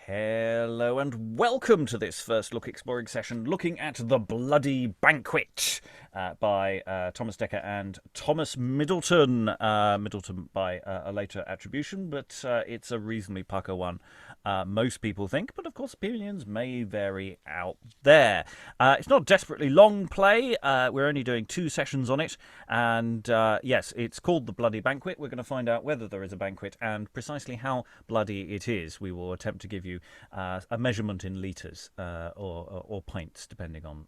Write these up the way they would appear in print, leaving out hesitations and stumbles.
Hello and welcome to this first look exploring session looking at The Bloody Banquet by Thomas Dekker and Thomas Middleton. Middleton by a later attribution, but it's a reasonably pucker one, most people think, but of course opinions may vary out there. It's not a desperately long play. We're only doing 2 sessions on it, and yes, it's called The Bloody Banquet. We're going to find out whether there is a banquet and precisely how bloody it is. We will attempt to give you a measurement in litres or pints, depending on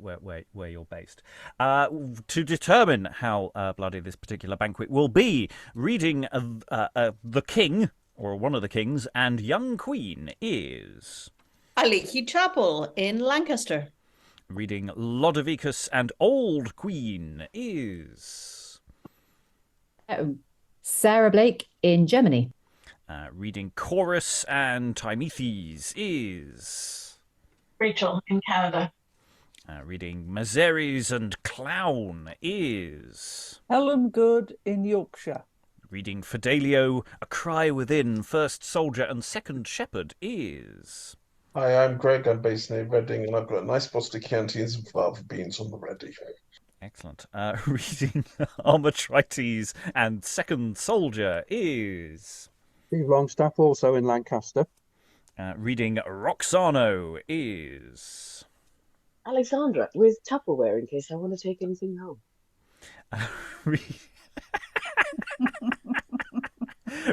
where you're based. To determine how bloody this particular banquet will be, reading the king, or one of the kings, and young queen is... Alίκη Chapel in Lancaster. Reading Lodovicus and old queen is... Sarah Blake in Germany. Reading Chorus and Tymethes is... Rachel in Canada. Reading Mazeres and Clown is... Helen Good in Yorkshire. Reading Fidelio, A Cry Within, First Soldier and Second Shepherd is... Hi, I'm Greg. I'm based near Reading, and I've got a nice box of canteens and fava beans on the ready. Excellent. Reading Armatrites and Second Soldier is... Steve Longstaffe, also in Lancaster. Reading Roxano is... Alexandra, with Tupperware in case I want to take anything home.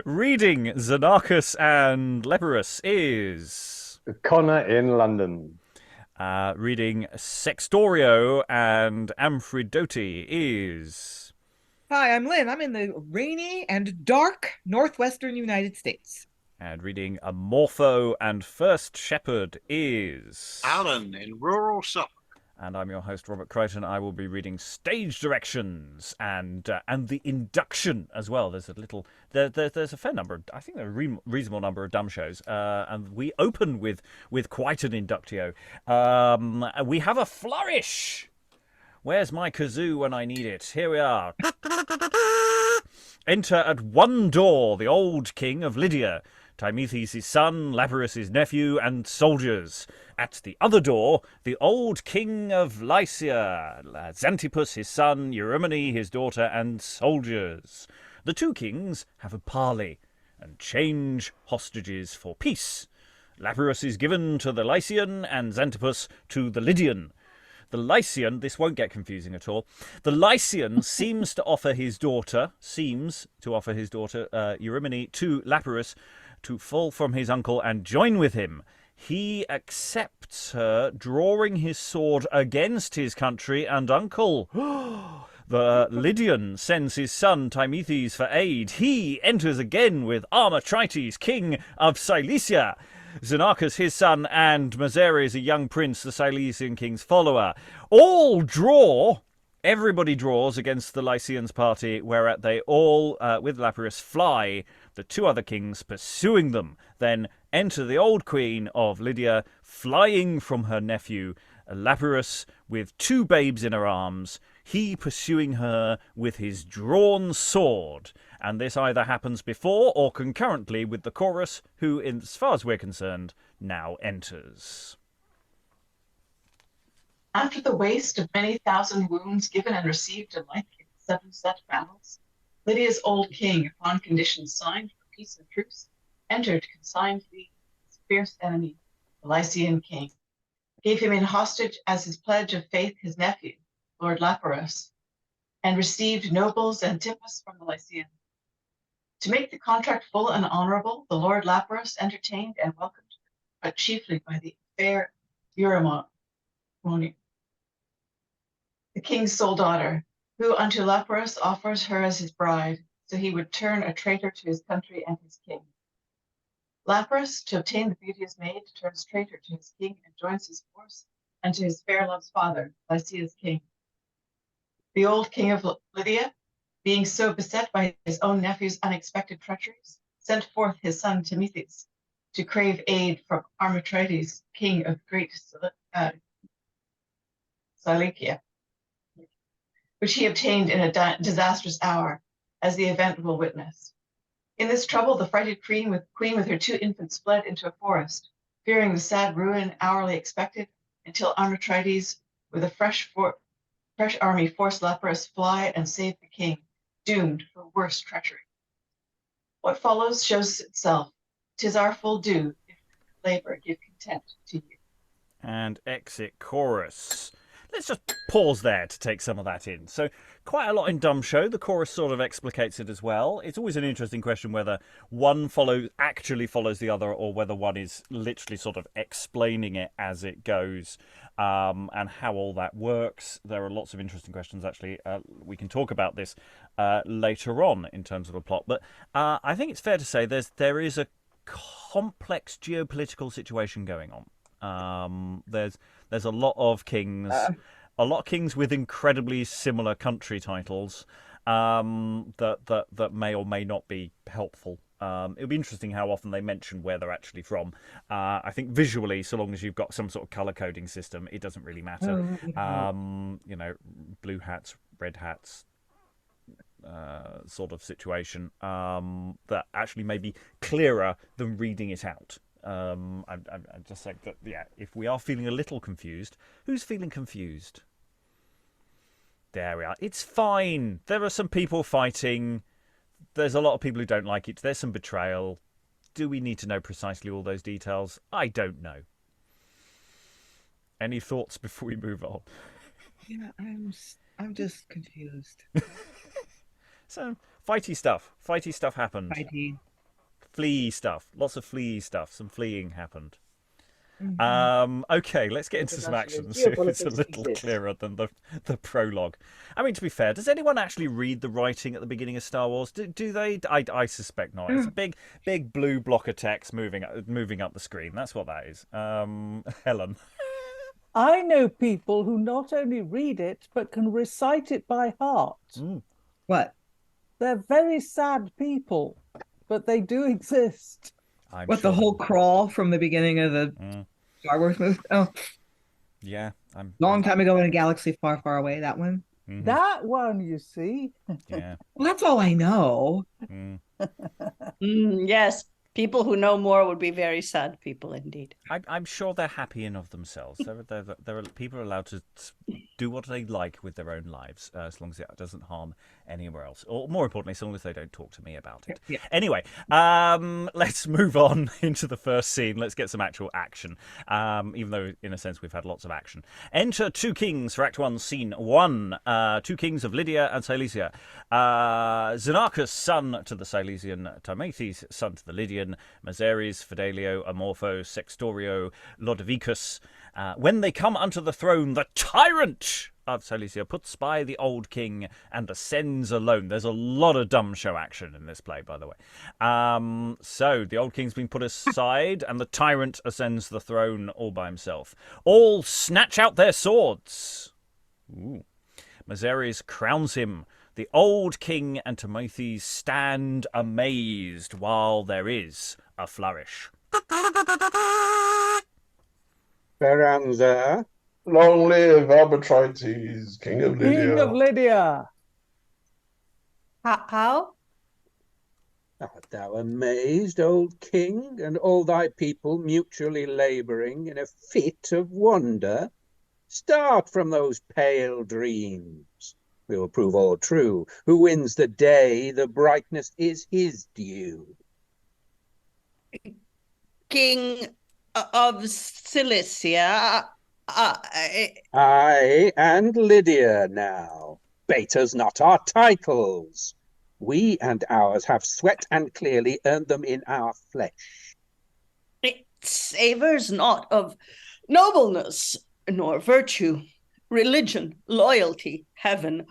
Reading Zenarchus and Lapyrus is... Connor in London. Reading Sextorio and Amphridote is... Hi, I'm Lynn. I'm in the rainy and dark northwestern United States. And reading Amorpho and First Shepherd is... Alan in rural Suffolk. And I'm your host, Robert Crighton. I will be reading stage directions and the induction as well. There's there's a fair number. I think there are a reasonable number of dumb shows, and we open with quite an inductio. We have a flourish. Where's my kazoo when I need it? Here we are. Enter at one door the old king of Lydia, Tymethes his son, Lapyrus his nephew, and soldiers. At the other door, the old king of Lycia, Xantippus his son, Eurynomé his daughter, and soldiers. The 2 kings have a parley, and change hostages for peace. Lapyrus is given to the Lycian, and Xantippus to the Lydian. The Lycian, this won't get confusing at all, the Lycian seems to offer his daughter, Eurynomé, to Lapyrus to fall from his uncle and join with him. He accepts her, drawing his sword against his country and uncle. The Lydian sends his son Tymethes for aid. He enters again with Armatrites, king of Cilicia. Zenarchus his son, and Mazeres, a young prince, the Cilician king's follower. All draw. Everybody draws against the Lycians' party, whereat they all, with Lapyrus, fly, the 2 other kings pursuing them. Then enter the old queen of Lydia, flying from her nephew, Lapyrus, with 2 babes in her arms, he pursuing her with his drawn sword. And this either happens before or concurrently with the chorus, who, as far as we're concerned, now enters. After the waste of many thousand wounds given and received alike in 7 set battles, Lydia's old king, upon conditions signed for peace and truce, entered consignedly his fierce enemy, the Lycian king, gave him in hostage as his pledge of faith his nephew, Lord Lapyrus, and received nobles and Xantippus from the Lycians. To make the contract full and honourable, the Lord Lapyrus entertained and welcomed, but chiefly by the fair Eurynomé, the king's sole daughter, who unto Lapyrus offers her as his bride, so he would turn a traitor to his country and his king. Lapyrus, to obtain the beauteous maid, turns traitor to his king and joins his force and to his fair love's father, Lycia's king. The old king of Lydia, being so beset by his own nephew's unexpected treacheries, sent forth his son Tymethes to crave aid from Armatrites, king of great Cilicia, which he obtained in a disastrous hour, as the event will witness. In this trouble, the frighted queen with her 2 infants fled into a forest, fearing the sad ruin hourly expected, until Armatrites, with a fresh army, forced Lapyrus fly and save the king, doomed for worse treachery. What follows shows itself. 'Tis our full due, if labour give content to you. And exit chorus. Let's just pause there to take some of that in. So quite a lot in Dumb Show. The chorus sort of explicates it as well. It's always an interesting question whether one actually follows the other, or whether one is literally sort of explaining it as it goes, and how all that works. There are lots of interesting questions, actually. We can talk about this later on in terms of a plot. But I think it's fair to say there is a complex geopolitical situation going on. There's a lot of kings, with incredibly similar country titles, that may or may not be helpful. It'll be interesting how often they mention where they're actually from. I think visually, so long as you've got some sort of color coding system, it doesn't really matter. Blue hats, red hats, sort of situation, that actually may be clearer than reading it out. I'm just saying that, if we are feeling a little confused, who's feeling confused? There we are. It's fine. There are some people fighting. There's a lot of people who don't like it. There's some betrayal. Do we need to know precisely all those details? I don't know. Any thoughts before we move on? Yeah, I'm just confused. So, fighty stuff happened. Fighty. Flea stuff. Lots of flea stuff. Some fleeing happened. Mm-hmm. Okay, let's get into some action and see if it's a little clearer than the prologue. I mean, to be fair, does anyone actually read the writing at the beginning of Star Wars? Do they? I suspect not. It's a big blue block of text moving up the screen. That's what that is. Helen. I know people who not only read it, but can recite it by heart. What? They're very sad people, but they do exist. The whole crawl from the beginning of the Star Wars movie? Oh. Yeah. Long time ago in a galaxy far, far away, that one? Mm-hmm. That one, you see. Yeah. Well, that's all I know. Yes. People who know more would be very sad people indeed. I'm sure they're happy enough themselves. There are people allowed to do what they like with their own lives, as long as it doesn't harm anywhere else. Or more importantly, as long as they don't talk to me about it. Yeah. Anyway, let's move on into the first scene. Let's get some actual action. Even though, in a sense, we've had lots of action. Enter 2 kings for Act 1, Scene 1. 2 kings of Lydia and Silesia. Zenarchus, son to the Silesian, Tymethes, son to the Lydian, Mazeres, Fidelio, Amorpho, Sextorio, Lodovicus. When they come unto the throne, the tyrant of Silesia puts by the old king and ascends alone. There's a lot of Dumb Show action in this play, by the way. So the old king's been put aside, and the tyrant ascends the throne all by himself. All snatch out their swords. Ooh. Mazeres crowns him. The old king and Tymethes stand amazed while there is a flourish. Speranza. Long live Armatrites, King of Lydia. King of Lydia. How? Art thou amazed, old king, and all thy people mutually labouring in a fit of wonder? Start from those pale dreams. We will prove all true. Who wins the day, the brightness is his due. King of Cilicia. Aye, and Lydia now. Bater's not our titles. We and ours have sweat and clearly earned them in our flesh. It savours not of nobleness, nor virtue, religion, loyalty, heaven,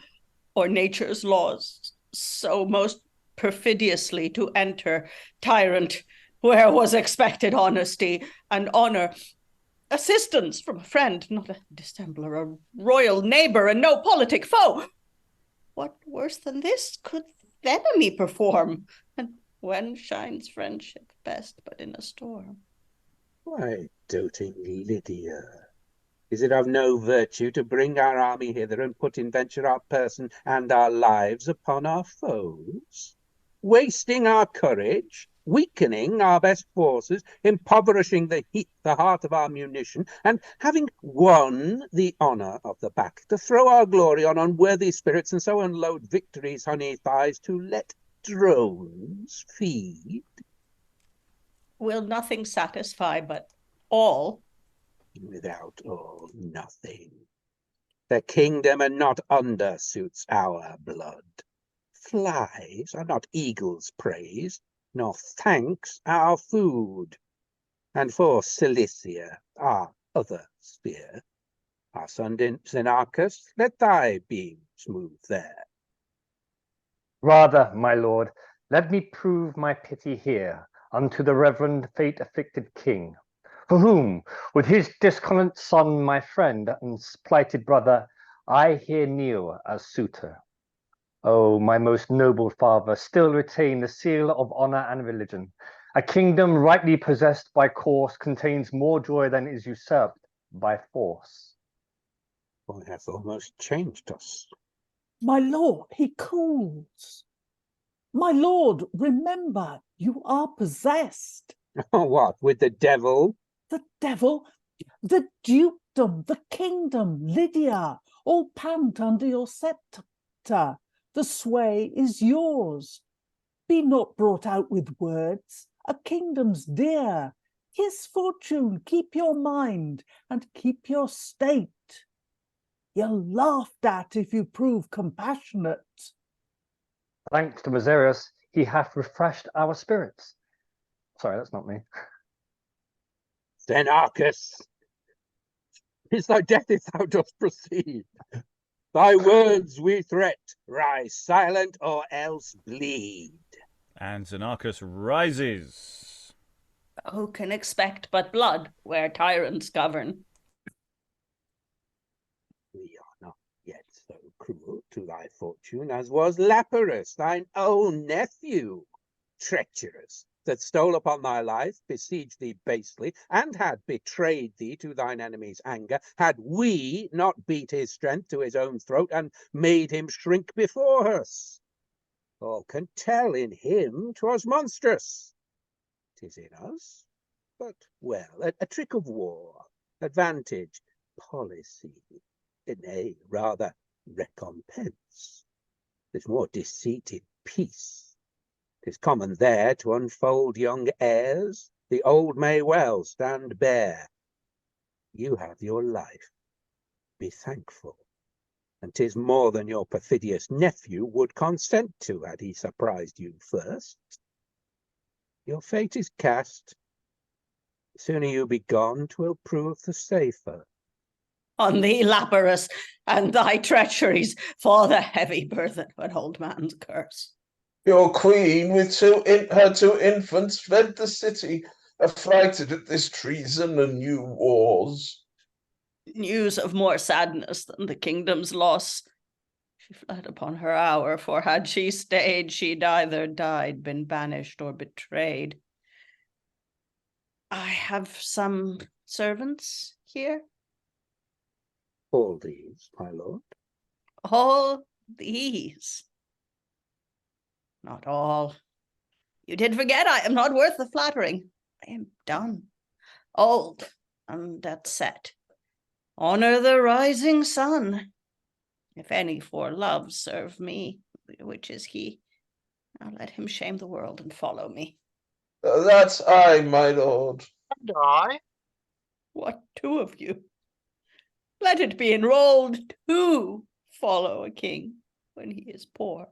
or nature's laws, so most perfidiously to enter, tyrant, where was expected honesty and honour, assistance from a friend, not a dissembler, a royal neighbour, and no politic foe. What worse than this could the enemy perform? And when shines friendship best but in a storm? Why, doting Lydia, is it of no virtue to bring our army hither and put in venture our person and our lives upon our foes? wasting our courage, weakening our best forces, impoverishing the heart of our munition, and having won the honour of the back, to throw our glory on unworthy spirits, and so unload victory's honey thighs to let drones feed? Will nothing satisfy but all? Without all, nothing. The kingdom and not under suits our blood. Flies are not eagles' praise, nor thanks our food. And for Cilicia, our other sphere, our son Zenarchus, let thy beams move there. Rather, my lord, let me prove my pity here unto the reverend fate-afflicted king, for whom, with his disconsolate son, my friend and plighted brother, I here kneel as suitor. O my most noble father, still retain the seal of honour and religion. A kingdom rightly possessed by course contains more joy than is usurped by force. Boy hath almost changed us. My lord, he calls. My lord, remember, you are possessed. What, with the devil? The devil, the dukedom, the kingdom, Lydia, all pant under your sceptre. The sway is yours. Be not brought out with words. A kingdom's dear. His fortune, keep your mind, and keep your state. You're laughed at if you prove compassionate. Thanks to Mazeres, he hath refreshed our spirits. Sorry, that's not me. Zenarchus, is thy death if thou dost proceed? Thy words we threat, rise silent or else bleed. And Zenarchus rises. Who can expect but blood where tyrants govern? We are not yet so cruel to thy fortune as was Lapyrus, thine own nephew, treacherous, that stole upon thy life, besieged thee basely, and had betrayed thee to thine enemy's anger, had we not beat his strength to his own throat and made him shrink before us. All can tell in him 'twas monstrous. 'Tis in us, but well, a trick of war, advantage, policy, nay, rather recompense. There's more deceit in peace. 'Tis common there to unfold young heirs. The old may well stand bare. You have your life. Be thankful. And 'tis more than your perfidious nephew would consent to, had he surprised you first. Your fate is cast. The sooner you be gone, 'twill prove the safer. On thee, Lapyrus, and thy treacheries, for the heavy burthen of an old man's curse. Your queen with her two infants fled the city, affrighted at this treason and new wars. News of more sadness than the kingdom's loss. She fled upon her hour, for had she stayed, she'd either died, been banished, or betrayed. I have some servants here. All these, my lord. All these. Not all. You did forget I am not worth the flattering. I am done, old, and dead set. Honor the rising sun. If any for love serve me, which is he, now let him shame the world and follow me. That's I, my lord. And I. What, two of you? Let it be enrolled to follow a king when he is poor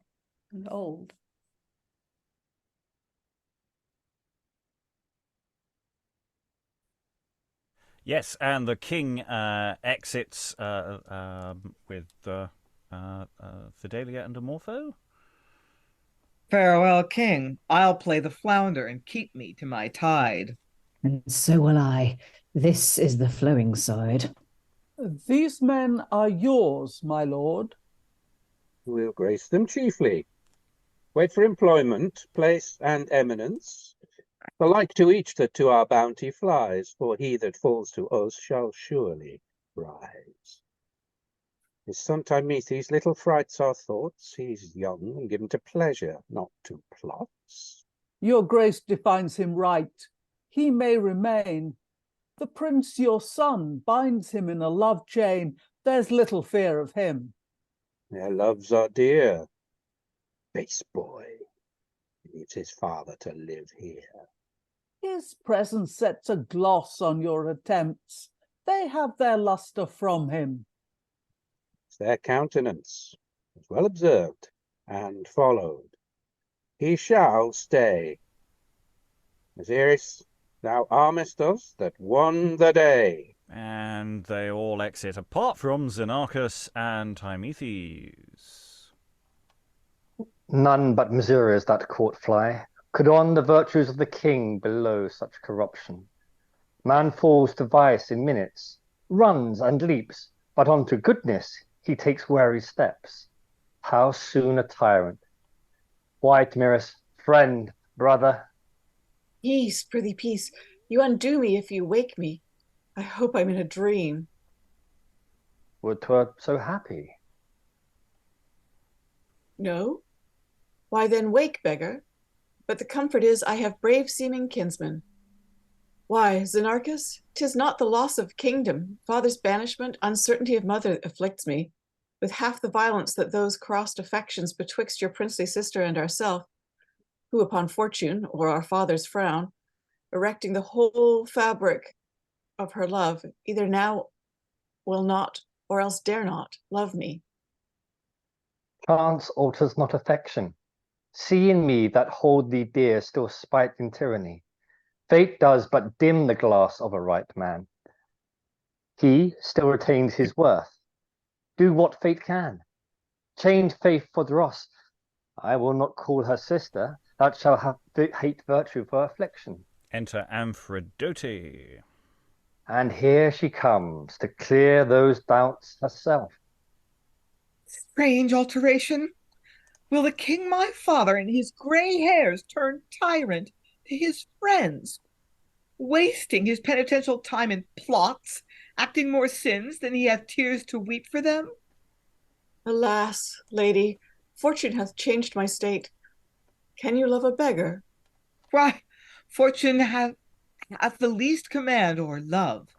and old. Yes, and the king exits with Fidelio and Amorpho. Farewell, king. I'll play the flounder and keep me to my tide. And so will I. This is the flowing side. These men are yours, my lord. We'll grace them chiefly. Wait for employment, place, and eminence. The like to each that to our bounty flies, for he that falls to us shall surely rise. His son Tymethes little frights our thoughts. He's young and given to pleasure, not to plots. Your grace defines him right. He may remain. The prince, your son, binds him in a love chain. There's little fear of him. Their loves are dear. Base boy. He leaves his father to live here. His presence sets a gloss on your attempts. They have their lustre from him. It's their countenance, as well observed and followed. He shall stay. Mazeres, thou armest us that won the day. And they all exit, apart from Zenarchus and Tymethes. None but Mazeres that court fly could on the virtues of the king below such corruption. Man falls to vice in minutes, runs and leaps, but unto goodness he takes wary steps. How soon a tyrant! Why, Mazeres, friend, brother? Peace, prithee, peace. You undo me if you wake me. I hope I'm in a dream. Would 'twere so happy. No? Why then wake, beggar. But the comfort is I have brave seeming kinsmen. Why, Zenarchus, 'tis not the loss of kingdom, father's banishment, uncertainty of mother afflicts me, with half the violence that those crossed affections betwixt your princely sister and ourself, who upon fortune, or our father's frown, erecting the whole fabric of her love, either now will not, or else dare not, love me. Chance alters not affection. See in me that hold thee dear still spite in tyranny. Fate does but dim the glass of a right man. He still retains his worth. Do what fate can. Change faith for dross. I will not call her sister. That shall have hate virtue for affliction. Enter Amphridote. And here she comes to clear those doubts herself. Strange alteration. Will the king my father in his grey hairs turn tyrant to his friends, wasting his penitential time in plots, acting more sins than he hath tears to weep for them? Alas, lady, fortune hath changed my state. Can you love a beggar? Why, fortune hath the least command o'er love.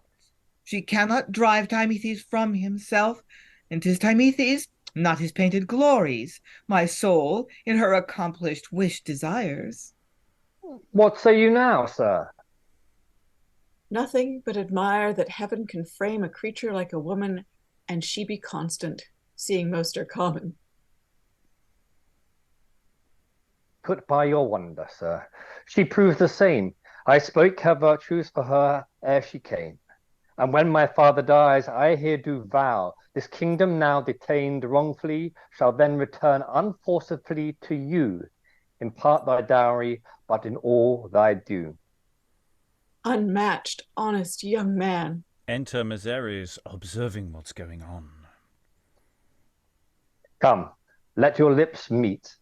She cannot drive Tymethes from himself, and 'tis Tymethes, not his painted glories, my soul in her accomplished wish desires. What say you now, sir? Nothing but admire that heaven can frame a creature like a woman, and she be constant, seeing most are common. Put by your wonder, sir. She proves the same. I spoke her virtues for her ere she came. And when my father dies, I here do vow, this kingdom now detained wrongfully shall then return unforcibly to you, in part thy dowry, but in all thy due. Unmatched, honest young man. Enter Mazeres, observing what's going on. Come, let your lips meet,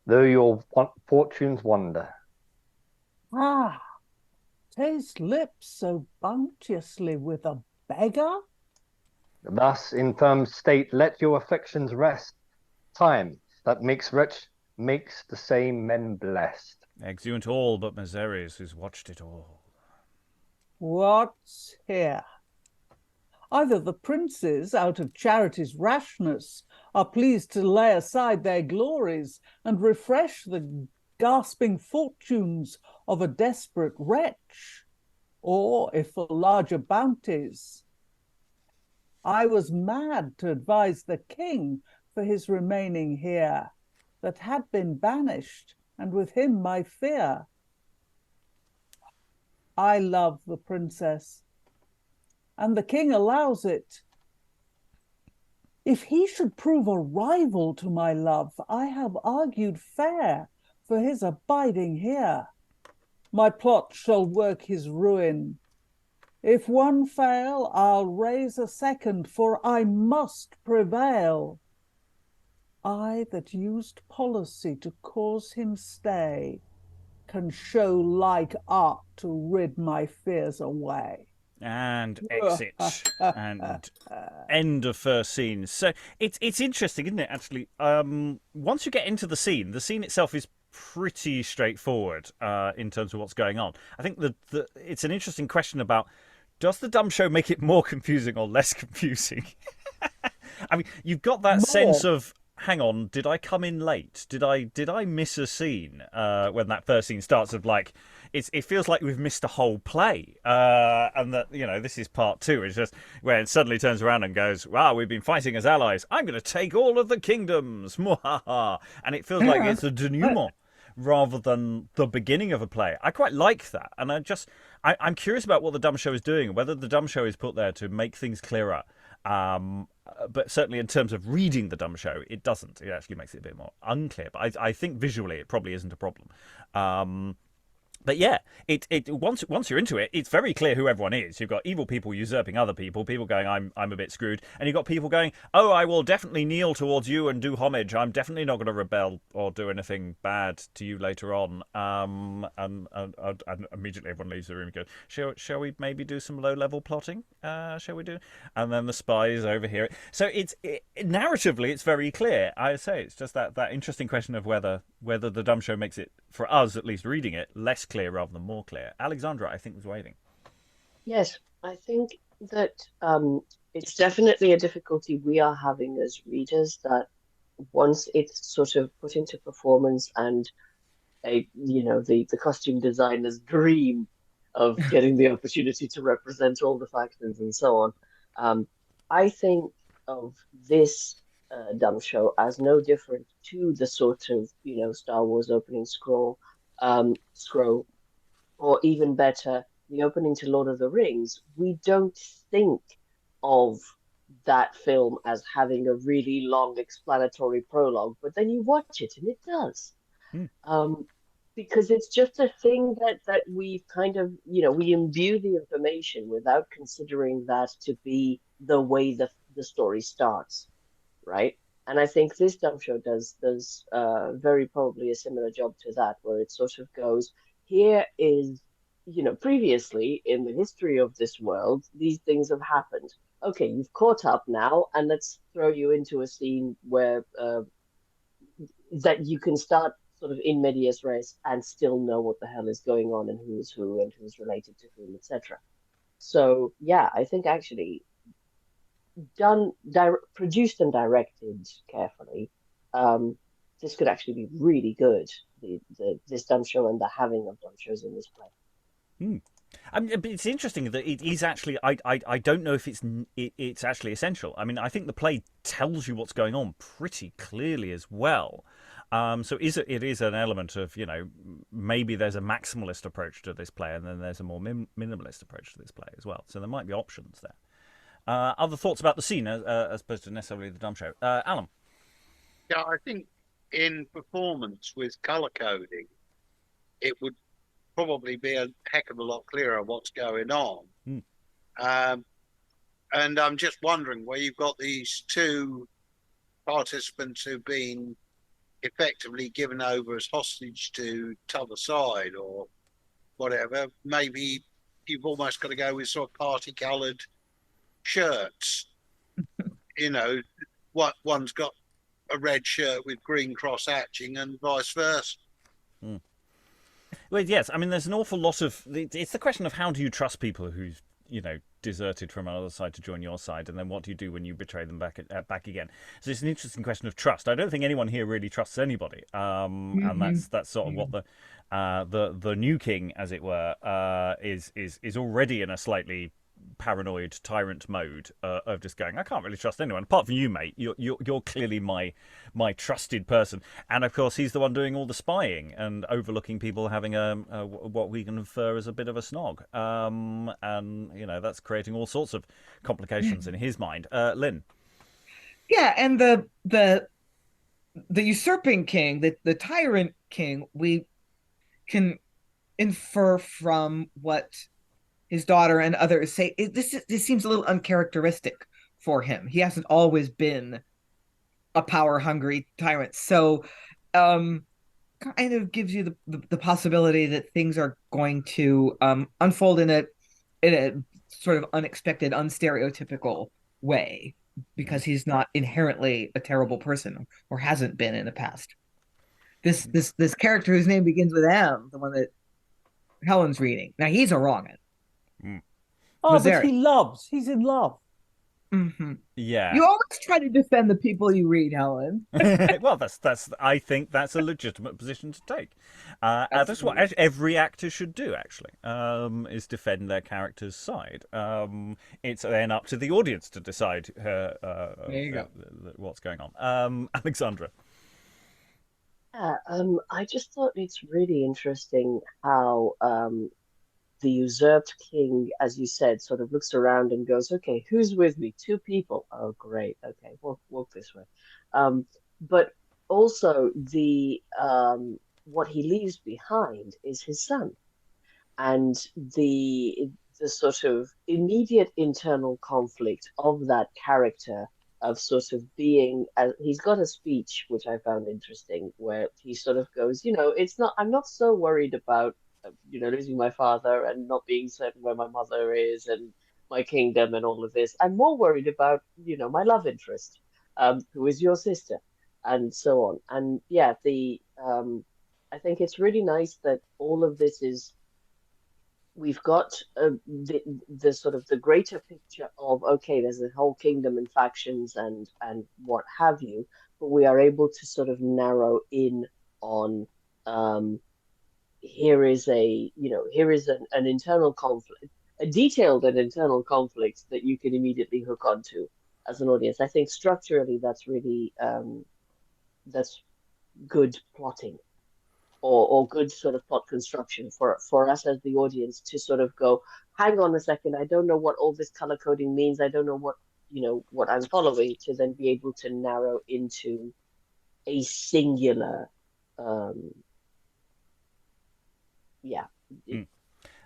though your fortunes wander. Ah, taste lips so bounteously with a beggar? Thus, in firm state, let your affections rest. Time that makes rich makes the same men blessed. Exeunt all but Mazeres, who's watched it all. What's here? Either the princes, out of charity's rashness, are pleased to lay aside their glories and refresh the gasping fortunes of a desperate wretch, or, if for larger bounties, I was mad to advise the king for his remaining here, that had been banished, and with him my fear. I love the princess, and the king allows it. If he should prove a rival to my love, I have argued fair for his abiding here. My plot shall work his ruin. If one fail, I'll raise a second, for I must prevail. I that used policy to cause him stay can show like art to rid my fears away. And exit. And end of first scene. So it's interesting, isn't it, actually? Once you get into the scene itself is pretty straightforward in terms of what's going on. I think it's an interesting question about, does the dumb show make it more confusing or less confusing? I mean, you've got that sense of, hang on, did I come in late? Did I miss a scene when that first scene starts? Of like, it feels like we've missed a whole play, and that, you know, this is part two. It's just where it suddenly turns around and goes, "Wow, we've been fighting as allies. I'm going to take all of the kingdoms." And it feels like it's a denouement rather than the beginning of a play. I quite like that, and I'm curious about what the dumb show is doing, whether the dumb show is put there to make things clearer. But certainly in terms of reading the dumb show, it doesn't. It actually makes it a bit more unclear. But I think visually it probably isn't a problem. But yeah, once you're into it, it's very clear who everyone is. You've got evil people usurping other people going, I'm a bit screwed, and you've got people going, oh, I will definitely kneel towards you and do homage. I'm definitely not going to rebel or do anything bad to you later on. And immediately everyone leaves the room and goes, shall we maybe do some low level plotting? Shall we do? And then the spies overhear it. So narratively it's very clear. I say it's just that interesting question of whether the dumb show makes it, for us at least reading it, less clear rather than more clear. Alexandra, I think, was waving. Yes, I think that it's definitely a difficulty we are having as readers, that once it's sort of put into performance and the costume designer's dream of getting the opportunity to represent all the factions and so on, I think of this dumb show as no different to the sort of Star Wars opening scroll, or even better, the opening to Lord of the Rings. We don't think of that film as having a really long explanatory prologue, but then you watch it and it does. Because it's just a thing that we kind of, we imbue the information without considering that to be the way the story starts, right? And I think this dumb show does very probably a similar job to that, where it sort of goes, here is, previously in the history of this world, these things have happened. Okay, you've caught up now, and let's throw you into a scene where that you can start sort of in medias res and still know what the hell is going on and who is who and who's related to whom, etc. So yeah, I think actually produced and directed carefully, this could actually be really good. This dumb show and the having of dumb shows in this play. It's interesting that it is actually. I don't know if it's actually essential. I mean, I think the play tells you what's going on pretty clearly as well. So it is an element of, maybe there's a maximalist approach to this play, and then there's a more minimalist approach to this play as well. So there might be options there. Other thoughts about the scene as opposed to necessarily the dumb show? Alan? Yeah, I think in performance with colour coding, it would probably be a heck of a lot clearer what's going on. And I'm just wondering, where you've got these two participants who've been effectively given over as hostage to t'other side or whatever, maybe you've almost got to go with sort of party-coloured shirts. One's got a red shirt with green cross hatching and vice versa. Well, yes, I mean, there's an awful lot of... It's the question of how do you trust people who's, deserted from another side to join your side, and then what do you do when you betray them back again? So it's an interesting question of trust. I don't think anyone here really trusts anybody, and that's sort of what the new king, as it were, is already in a slightly paranoid tyrant mode of just going, I can't really trust anyone apart from you, mate. You're clearly my trusted person, and of course he's the one doing all the spying and overlooking people having what we can infer as a bit of a snog, and that's creating all sorts of complications in his mind. Lynn? Yeah, and the usurping king, the tyrant king, we can infer from what his daughter and others say, this seems a little uncharacteristic for him. He hasn't always been a power-hungry tyrant. So kind of gives you the possibility that things are going to unfold in a sort of unexpected, unstereotypical way, because he's not inherently a terrible person or hasn't been in the past. This character whose name begins with M, the one that Helen's reading. Now he's a wrong one. Oh, Mazeres. but he loves. He's in love. Mm-hmm. Yeah. You always try to defend the people you read, Helen. Well, that's. I think that's a legitimate position to take. That's what every actor should do. Actually, is defend their character's side. It's then up to the audience to decide what's going on. Alexandra. Yeah, I just thought it's really interesting how the usurped king, as you said, sort of looks around and goes, okay, who's with me? 2 people. Oh, great. Okay, walk this way. But also the what he leaves behind is his son. And the sort of immediate internal conflict of that character of sort of being, he's got a speech which I found interesting, where he sort of goes, I'm not so worried about losing my father and not being certain where my mother is and my kingdom and all of this. I'm more worried about, my love interest, who is your sister, and so on. And yeah, I think it's really nice that all of this is, we've got the sort of the greater picture of, okay, there's a whole kingdom and factions and what have you, but we are able to sort of narrow in on, here is an internal conflict, a detailed and internal conflict that you can immediately hook onto as an audience. I think structurally that's really that's good plotting, or good sort of plot construction for us as the audience to sort of go, hang on a second, I don't know what all this color coding means, I don't know what I'm following, to then be able to narrow into a singular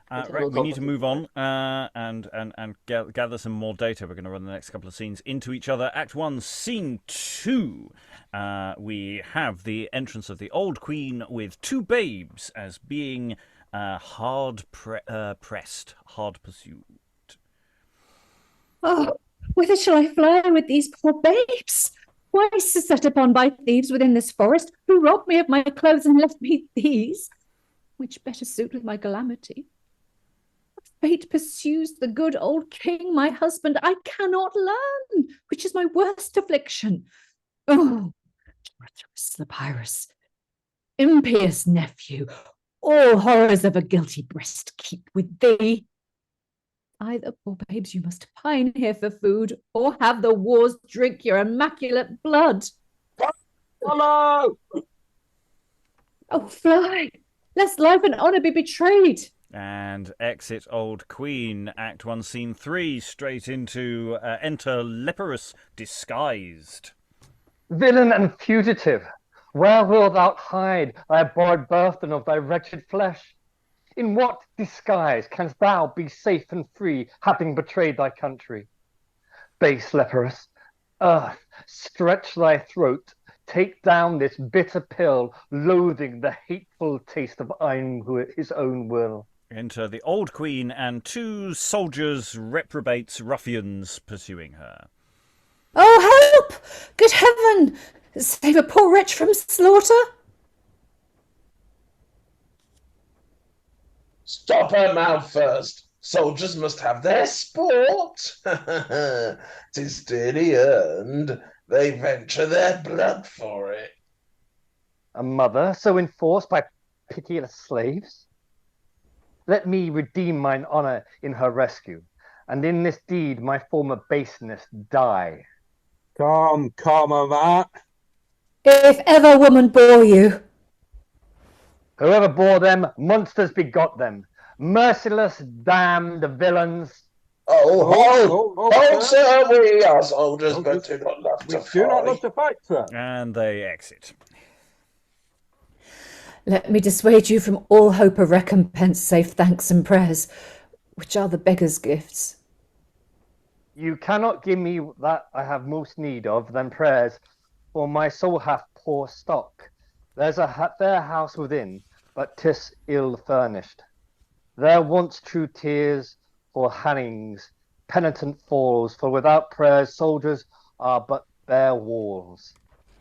Right, we need to move on and gather some more data. We're going to run the next couple of scenes into each other. Act 1, Scene 2. We have the entrance of the old queen with 2 babes as being hard pressed, hard pursued. Oh, whither shall I fly with these poor babes? Twice set upon by thieves within this forest, who robbed me of my clothes and left me these, which better suit with my calamity. Fate pursues the good old king, my husband, I cannot learn, which is my worst affliction. Oh, treacherous Lapyrus, impious nephew, all horrors of a guilty breast keep with thee. Either, poor babes, you must pine here for food, or have the wars drink your immaculate blood. Follow! Oh, fly, lest life and honour be betrayed. And exit old queen. Act 1, Scene 3. Straight into enter Lapyrus disguised. Villain and fugitive, where wilt thou hide thy borrowed burthen of thy wretched flesh? In what disguise canst thou be safe and free, having betrayed thy country? Base Lapyrus, earth, stretch thy throat, take down this bitter pill, loathing the hateful taste of his own will. Enter the old queen and 2 soldiers, reprobates, ruffians pursuing her. Oh, help! Good heaven! Save a poor wretch from slaughter! Stop her mouth first. Soldiers must have their sport. 'Tis dearly earned. They venture their blood for it. A mother so enforced by pitiless slaves? Let me redeem mine honour in her rescue, and in this deed my former baseness die. Come, Matt. If ever woman bore you. Whoever bore them, monsters begot them. Merciless, damned villains. Oh, sir, we are soldiers, but do not love to fight. We do not love to fight, sir. And they exit. Let me dissuade you from all hope of recompense, save thanks and prayers, which are the beggar's gifts. You cannot give me that I have most need of than prayers, for my soul hath poor stock. There's a fair house within, but 'tis ill furnished. There wants true tears for hangings, penitent falls, for without prayers soldiers are but bare walls.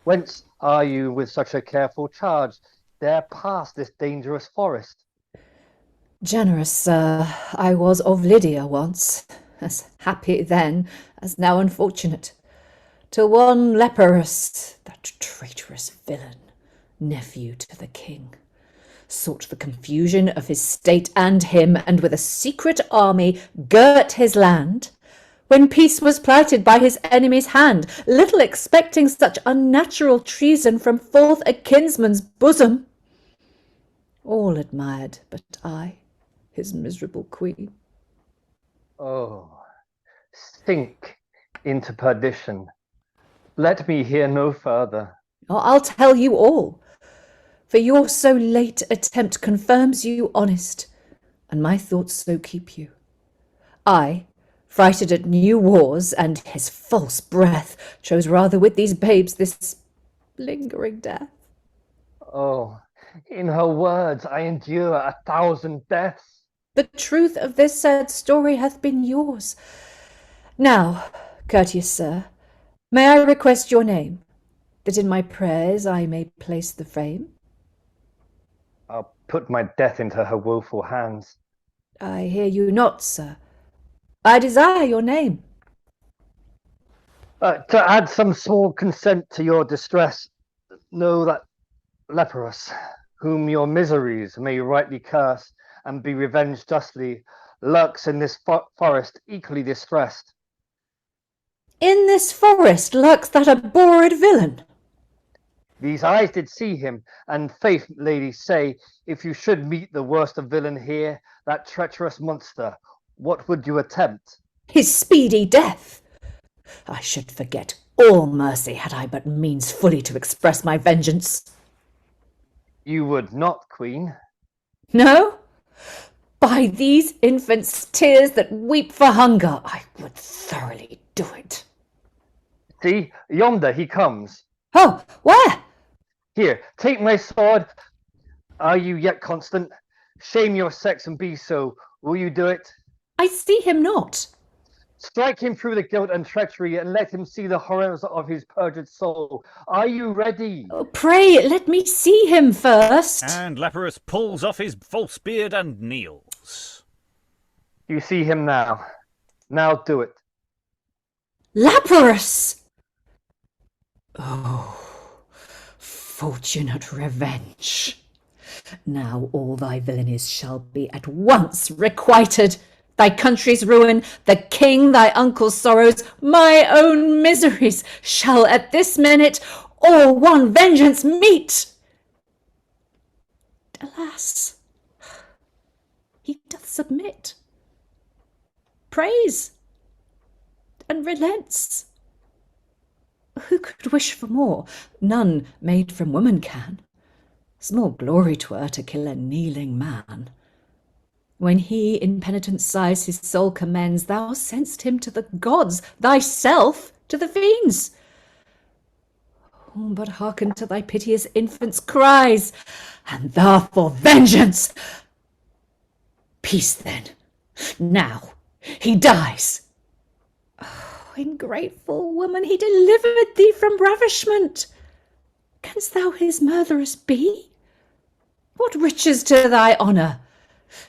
Whence are you with such a careful charge dare pass this dangerous forest? Generous sir, I was of Lydia once, as happy then as now unfortunate, till one Lapyrus, that traitorous villain, nephew to the king, sought the confusion of his state and him, and with a secret army girt his land, when peace was plighted by his enemy's hand, little expecting such unnatural treason from forth a kinsman's bosom. All admired but I, his miserable queen. Oh, sink into perdition. Let me hear no further. I'll tell you all, for your so late attempt confirms you honest, and my thoughts so keep you. I, frighted at new wars and his false breath, chose rather with these babes this lingering death. Oh, in her words I endure 1,000 deaths. The truth of this sad story hath been yours. Now, courteous sir, may I request your name, that in my prayers I may place the frame? I'll put my death into her woeful hands. I hear you not, sir. I desire your name. To add some small consent to your distress, know that Lapyrus, whom your miseries may rightly curse and be revenged justly, lurks in this forest equally distressed. In this forest lurks that abhorred villain. These eyes did see him, and faith, lady, say, if you should meet the worst of villain here, that treacherous monster, what would you attempt? His speedy death. I should forget all mercy had I but means fully to express my vengeance. You would not, queen. No? By these infants' tears that weep for hunger, I would thoroughly do it. See, yonder he comes. Oh, where? Here, take my sword. Are you yet constant? Shame your sex and be so. Will you do it? I see him not. Strike him through the guilt and treachery, and let him see the horrors of his perjured soul. Are you ready? Oh, pray, let me see him first. And Lapyrus pulls off his false beard and kneels. You see him now. Now do it. Lapyrus! Oh, fortunate revenge. Now all thy villainies shall be at once requited. Thy country's ruin, the king, thy uncle's sorrows, my own miseries, shall at this minute all one vengeance meet. Alas, he doth submit, prays, and relents. Who could wish for more? None made from woman can. Small glory 'twere to kill a kneeling man. When he in penitent sighs his soul commends, thou send'st him to the gods, thyself to the fiends. Oh, but hearken to thy piteous infant's cries, and thou for vengeance. Peace then. Now he dies. Oh, ingrateful woman, he delivered thee from ravishment. Canst thou his murderess be? What riches to thy honour?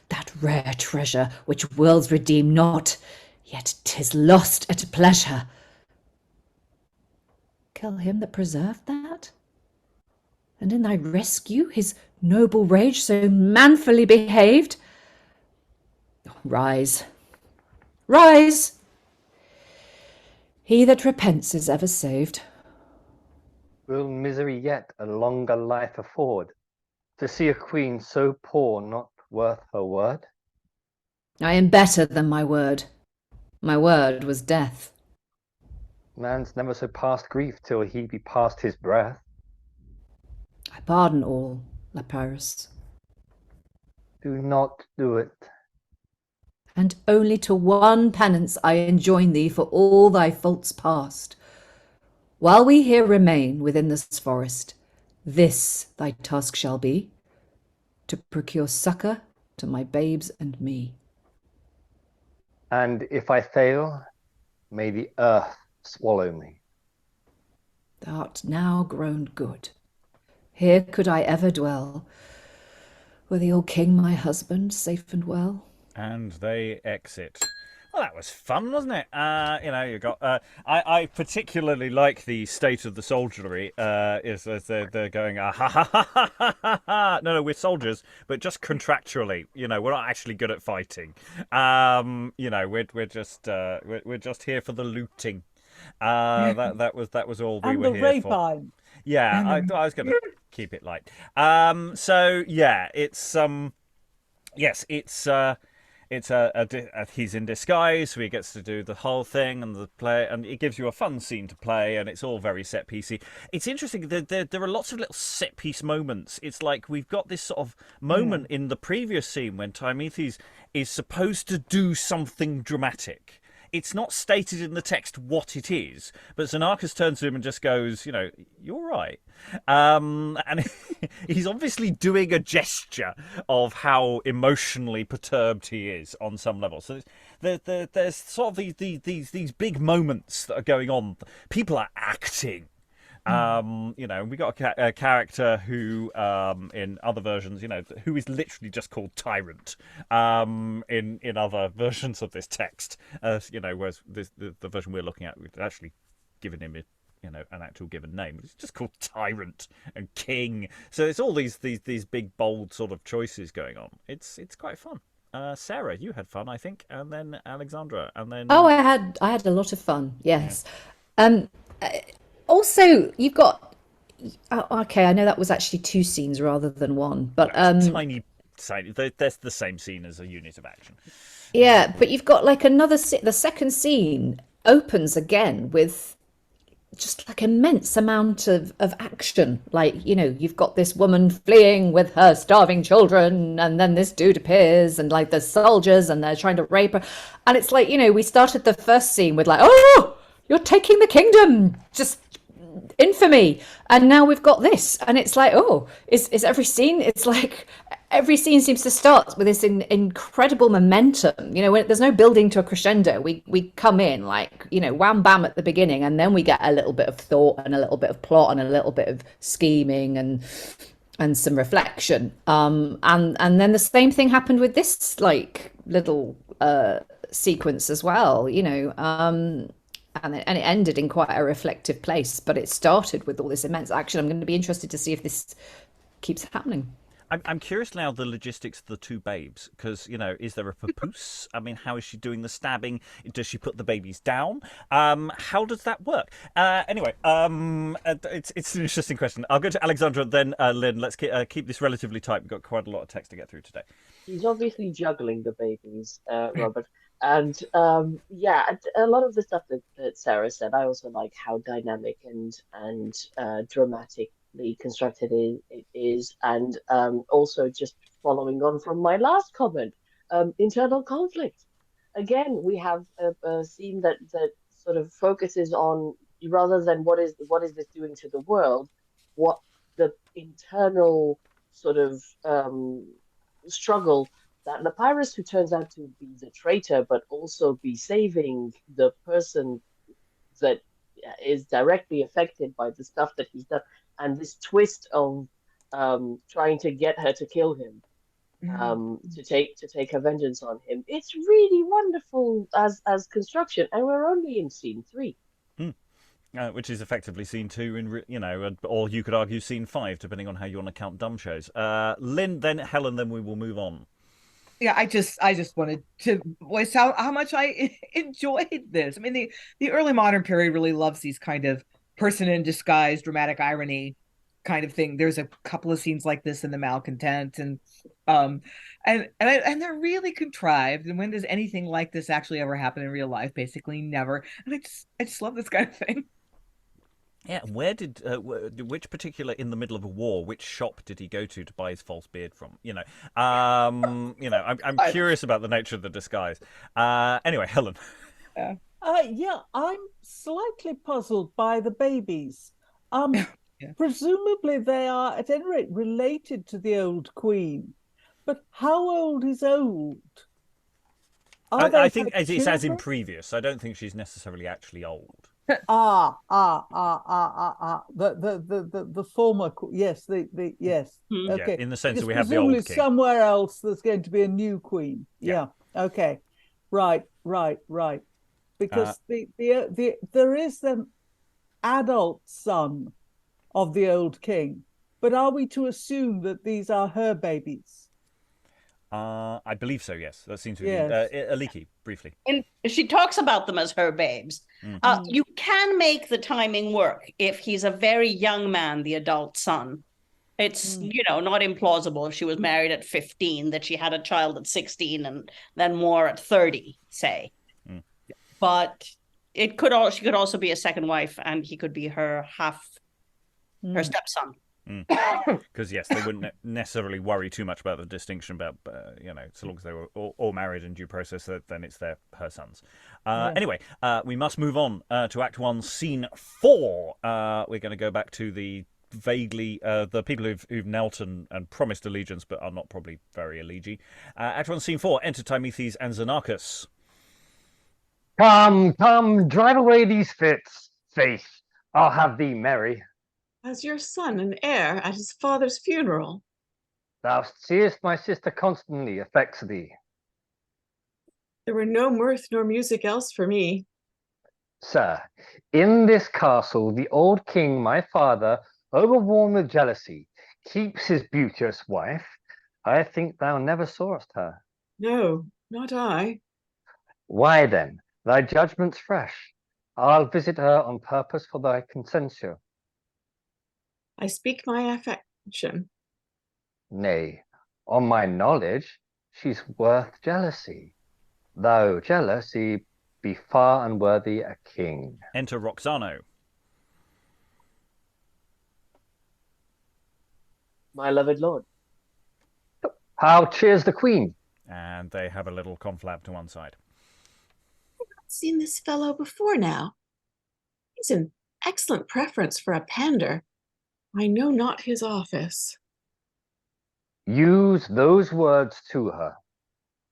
That rare treasure which worlds redeem not, yet 'tis lost at pleasure. Kill him that preserved that? And in thy rescue his noble rage so manfully behaved? Rise, rise! He that repents is ever saved. Will misery yet a longer life afford, to see a queen so poor not worth her word? I am better than my word. My word was death. Man's never so past grief till he be past his breath. I pardon all, Lapyrus. Do not do it. And only to one penance I enjoin thee for all thy faults past. While we here remain within this forest, this thy task shall be, to procure succour to my babes and me. And if I fail, may the earth swallow me. Thou'rt now grown good. Here could I ever dwell, were the old king my husband safe and well. And they exit. Well, that was fun, wasn't it? You got. I particularly like the state of the soldiery. Is as they're going, ha ha ha ha ha ha. No, we're soldiers, but just contractually. We're not actually good at fighting. We're just here for the looting. That was all we and were the here for. rapine. Yeah, I was going to keep it light. So yeah, it's yes, it's he's in disguise, so he gets to do the whole thing and the play, and it gives you a fun scene to play, and it's all very set piecey. It's interesting. There are lots of little set piece moments. It's like we've got this sort of moment in the previous scene when Tymethes is supposed to do something dramatic. It's not stated in the text what it is, but Zenarchus turns to him and just goes, you're right. And he's obviously doing a gesture of how emotionally perturbed he is on some level. So there's sort of these big moments that are going on. People are acting. We got a character who, in other versions, who is literally just called Tyrant, in other versions of this text, whereas the version we're looking at, we've actually given him an actual given name. It's just called Tyrant and King. So it's all these big, bold sort of choices going on. It's quite fun. Sarah, you had fun, I think, and then Alexandra, and then I had a lot of fun. Yes. Yeah. Also, you've got. Okay, I know that was actually 2 scenes rather than 1, but tiny. That's the same scene as a unit of action. Yeah, but you've got like another. The second scene opens again with just like immense amount of action. Like you've got this woman fleeing with her starving children, and then this dude appears, and like there's soldiers, and they're trying to rape her, and it's like we started the first scene with like, oh, you're taking the kingdom, just infamy, and now we've got this, and it's like, oh, is every scene? It's like every scene seems to start with this incredible momentum. When there's no building to a crescendo, we come in like wham bam at the beginning, and then we get a little bit of thought and a little bit of plot and a little bit of scheming and some reflection. And then the same thing happened with this like little sequence as well. And it ended in quite a reflective place, but it started with all this immense action. I'm going to be interested to see if this keeps happening. I'm curious now the logistics of the 2 babes, because is there a papoose? I mean, how is she doing the stabbing? Does she put the babies down? How does that work? Anyway, it's an interesting question. I'll go to Alexandra, then Lynn. Let's keep this relatively tight. We've got quite a lot of text to get through today. He's obviously juggling the babies, Robert. And a lot of the stuff that Sarah said, I also like how dynamic and dramatically constructed it is. And also just following on from my last comment, internal conflict. Again, we have a scene that sort of focuses on, rather than what is this doing to the world, what the internal sort of struggle that Lapyrus, who turns out to be the traitor, but also be saving the person that is directly affected by the stuff that he's done, and this twist of trying to get her to kill him, to take her vengeance on him. It's really wonderful as construction, and we're only in scene 3. Which is effectively scene 2 or you could argue scene 5, depending on how you want to count dumb shows. Lynn, then Helen, then we will move on. Yeah, I just wanted to voice how much I enjoyed this. I mean, the early modern period really loves these kind of person in disguise, dramatic irony kind of thing. There's a couple of scenes like this in The Malcontent, and they're really contrived. And when does anything like this actually ever happen in real life? Basically, never. And I just love this kind of thing. Yeah, where did which particular in the middle of a war? Which shop did he go to buy his false beard from? I'm curious about the nature of the disguise. Anyway, Helen. Yeah, I'm slightly puzzled by the babies. Presumably they are, at any rate, related to the old queen. But how old is old? I think it's as in previous. I don't think she's necessarily actually old. The former, yes, yes. Okay. Yeah, in the sense that we Because have the old presumably king. somewhere else there's going to be a new queen. Yeah. Okay. Right. Because there is an adult son of the old king, but are we to assume that these are her babies? I believe so, yes. That seems to be Yes. Aliki, briefly. And she talks about them as her babes. You can make the timing work if he's a very young man, the adult son. It's, not implausible if she was married at 15, that she had a child at 16 and then more at 30, say. But she could also be a second wife, and he could be her stepson. Because yes, they wouldn't necessarily worry too much about the distinction about so long as they were all married in due process, then it's her sons. Anyway, we must move on to Act 1, Scene 4. We're going to go back to the vaguely the people who've knelt and promised allegiance but are not probably very allegi. Act 1, Scene 4. Enter Tymethes and Zenarchus. Come, drive away these fits, Faith. I'll have thee merry. As your son and heir at his father's funeral. Thou seest my sister constantly affects thee. There were no mirth nor music else for me. Sir, in this castle the old king, my father, overworn with jealousy, keeps his beauteous wife. I think thou never sawest her. No, not I. Why then, thy judgment's fresh. I'll visit her on purpose for thy consensure. I speak my affection. Nay, on my knowledge, she's worth jealousy. Though jealousy be far unworthy a king. Enter Roxano. My loved lord. How cheers the queen? And they have a little conflab to one side. I've not seen this fellow before now. He's an excellent preference for a pander. I know not his office. Use those words to her.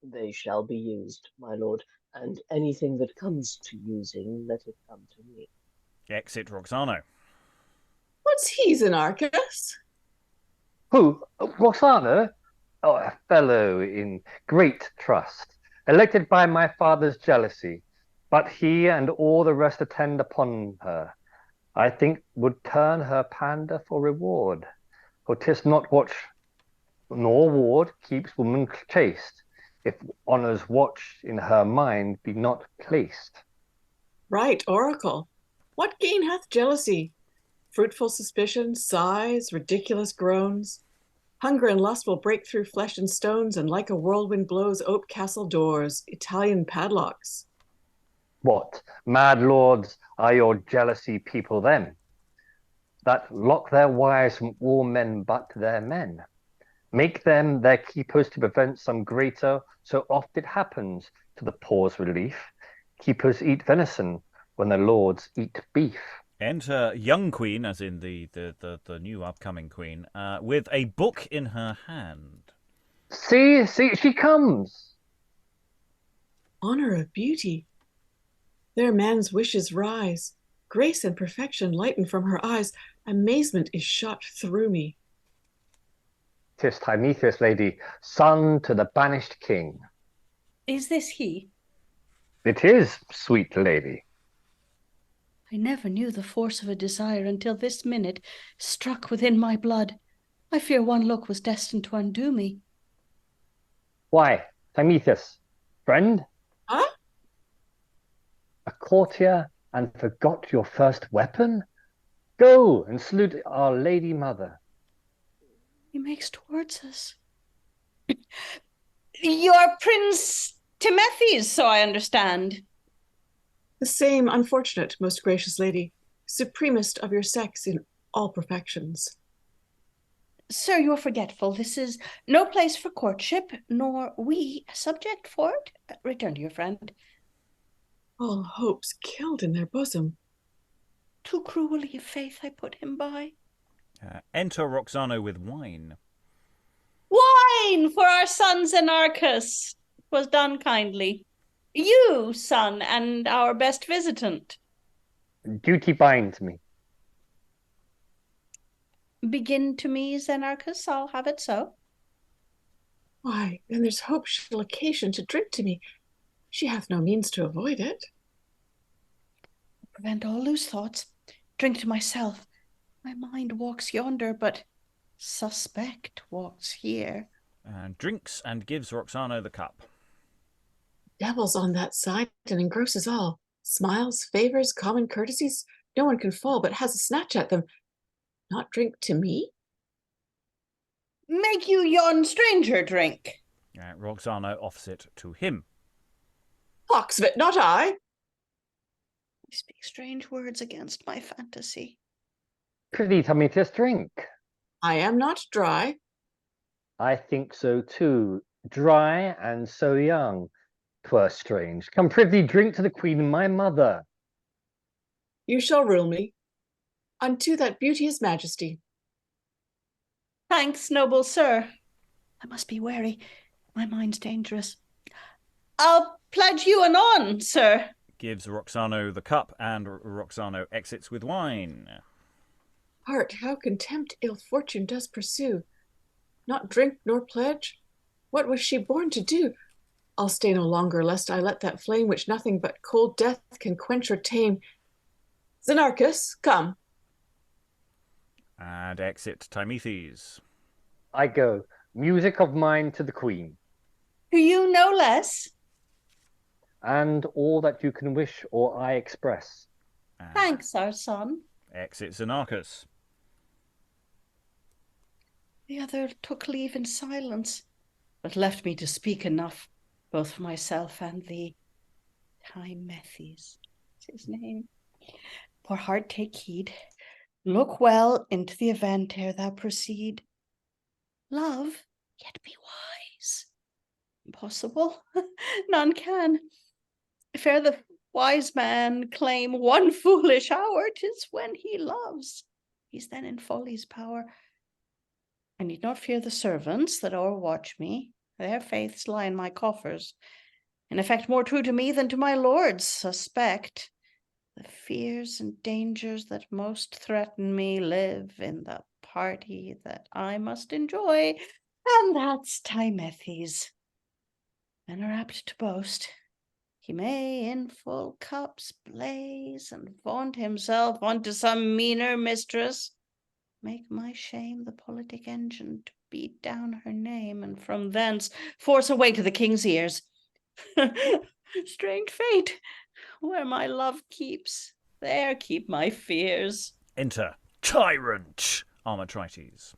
They shall be used, my lord, and anything that comes to using, let it come to me. Exit Roxano. What's he, Zenarchus? Who? Roxano? Oh, a fellow in great trust, elected by my father's jealousy, but he and all the rest attend upon her. I think would turn her pander for reward, for 'tis not watch nor ward keeps woman chaste, if honour's watch in her mind be not placed. Right, oracle. What gain hath jealousy? Fruitful suspicion, sighs, ridiculous groans. Hunger and lust will break through flesh and stones, and like a whirlwind blows ope castle doors, Italian padlocks. What, mad lords, are your jealousy people then, that lock their wives from all men but their men? Make them their keepers to prevent some greater, so oft it happens to the poor's relief. Keepers eat venison when the lords eat beef. Enter young queen, as in the new upcoming queen, with a book in her hand. See, she comes. Honor of beauty. There man's wishes rise. Grace and perfection lighten from her eyes. Amazement is shot through me. 'Tis Tymethes, lady, son to the banished king. Is this he? It is, sweet lady. I never knew the force of a desire until this minute struck within my blood. I fear one look was destined to undo me. Why, Tymethes, friend? Huh? A courtier and forgot your first weapon? Go and salute our lady mother. He makes towards us. You're Prince Tymethes, so I understand. The same, unfortunate, most gracious lady, supremest of your sex in all perfections. Sir, you're forgetful. This is no place for courtship, nor we a subject for it. Return to your friend. All hopes killed in their bosom. Too cruelly, faith, I put him by. Enter Roxano with wine. Wine for our son Zenarchus. 'Twas done kindly. You, son, and our best visitant. Duty binds me. Begin to me, Zenarchus, I'll have it so. Why, then there's hope she'll occasion to drink to me. She hath no means to avoid it. Prevent all loose thoughts. Drink to myself. My mind walks yonder, but suspect walks here. And drinks and gives Roxano the cup. Devil's on that side and engrosses all. Smiles, favors, common courtesies. No one can fall but has a snatch at them. Not drink to me? Make you yon stranger drink. Roxano offers it to him. Pox of it, not I. I speak strange words against my fantasy. Prithee, Tymethes, drink. I am not dry. I think so too. Dry and so young. 'Twere strange. Come, prithee, drink to the queen, my mother. You shall rule me. Unto that beauteous majesty. Thanks, noble sir. I must be wary. My mind's dangerous. I'll pledge you anon, sir. Gives Roxano the cup, and Roxano exits with wine. Heart, how contempt ill fortune does pursue. Not drink nor pledge? What was she born to do? I'll stay no longer, lest I let that flame which nothing but cold death can quench or tame. Zenarchus, come. And exit Tymethes. I go. Music of mine to the queen. To you no less. And all that you can wish or I express. And Thanks, our son. exit Zenarchus. The other took leave in silence, but left me to speak enough, both for myself and thee. Tymethes is his name. Poor heart, take heed. Look well into the event ere thou proceed. Love, yet be wise. Impossible, none can. If ere the wise man claim one foolish hour, 'tis when he loves. He's then in folly's power. I need not fear the servants that o'erwatch me. Their faiths lie in my coffers, in effect more true to me than to my lords. Suspect the fears and dangers that most threaten me live in the party that I must enjoy, and that's Tymethes. Men are apt to boast. He may in full cups blaze and vaunt himself unto some meaner mistress, make my shame the politic engine to beat down her name, and from thence force a way to the king's ears. Strange fate, where my love keeps, there keep my fears. Enter Tyrant Armatrites.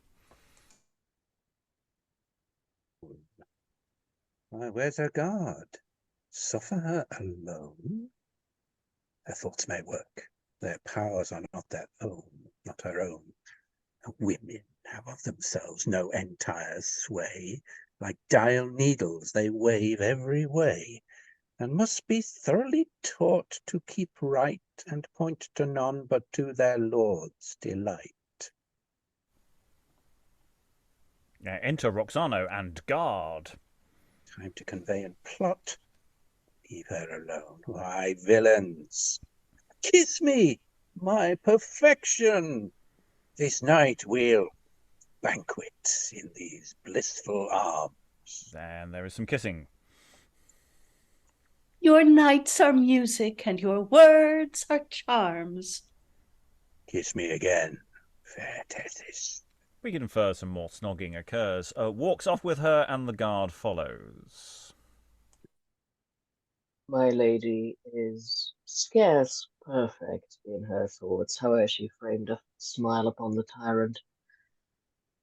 Why, where's her guard? Suffer her alone? Her thoughts may work. Their powers are not their own, not her own. Women have of themselves no entire sway. Like dial needles they wave every way, and must be thoroughly taught to keep right and point to none but to their lord's delight. Enter Roxano and guard. Time to convey and plot. Leave her alone. Why, villains, kiss me, my perfection. This night we'll banquet in these blissful arms. Then there is some kissing. Your nights are music, and your words are charms. Kiss me again, fair Tethys. We can infer some more snogging occurs. Walks off with her, and the guard follows. My lady is scarce perfect in her thoughts, however she framed a smile upon the tyrant.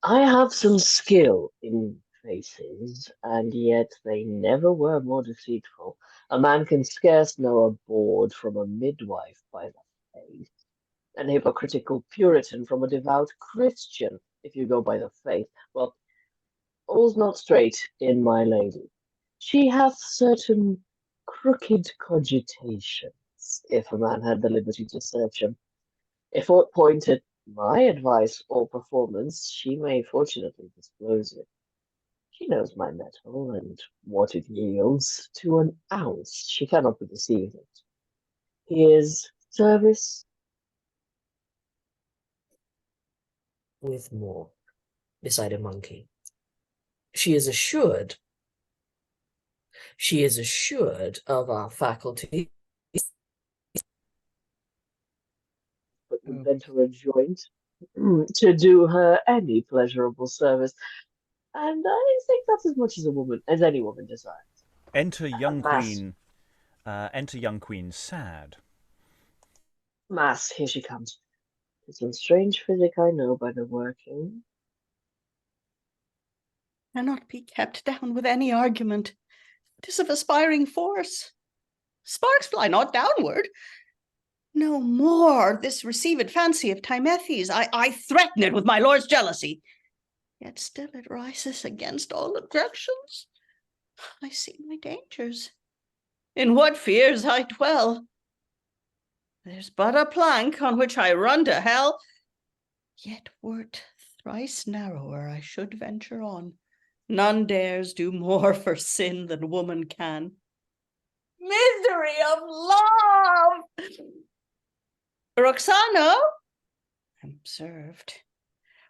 I have some skill in faces, and yet they never were more deceitful. A man can scarce know a bawd from a midwife by the face, an hypocritical Puritan from a devout Christian, if you go by the faith. Well, all's not straight in my lady. She hath certain crooked cogitations, if a man had the liberty to search him. If aught point at my advice or performance, she may fortunately disclose it. She knows my metal and what it yields to an ounce. She cannot be deceived. Here's service with more beside a monkey. She is assured of our faculty. But we bent her a joint to do her any pleasurable service. And I think that's as much as any woman desires. Enter young Mass. queen. Enter young queen sad. Mass, here she comes. It's some strange physic I know by the working. Cannot be kept down with any argument. 'Tis of aspiring force. Sparks fly not downward. No more this received fancy of Tymethes. I threaten it with my lord's jealousy. Yet still it rises against all objections. I see my dangers. In what fears I dwell. There's but a plank on which I run to hell. Yet were't thrice narrower I should venture on. None dares do more for sin than woman can. Misery of love! Roxano? I'm observed.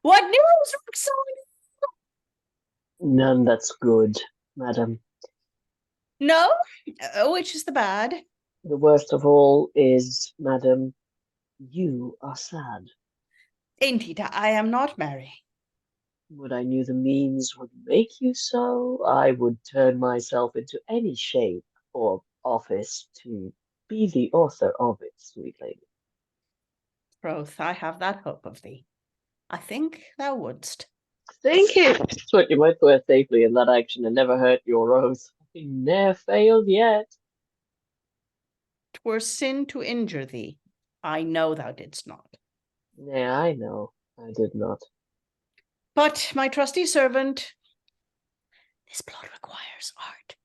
What news, Roxano? None that's good, madam. No? Which is the bad? The worst of all is, madam, you are sad. Indeed, I am not merry. Would I knew the means would make you so, I would turn myself into any shape or office to be the author of it, sweet lady. Troth, I have that hope of thee. I think thou wouldst. Think it! But you might swear safely in that action and never hurt your oath. I ne'er failed yet. 'Twere sin to injure thee. I know thou didst not. Nay, I know I did not. But, my trusty servant, this plot requires art,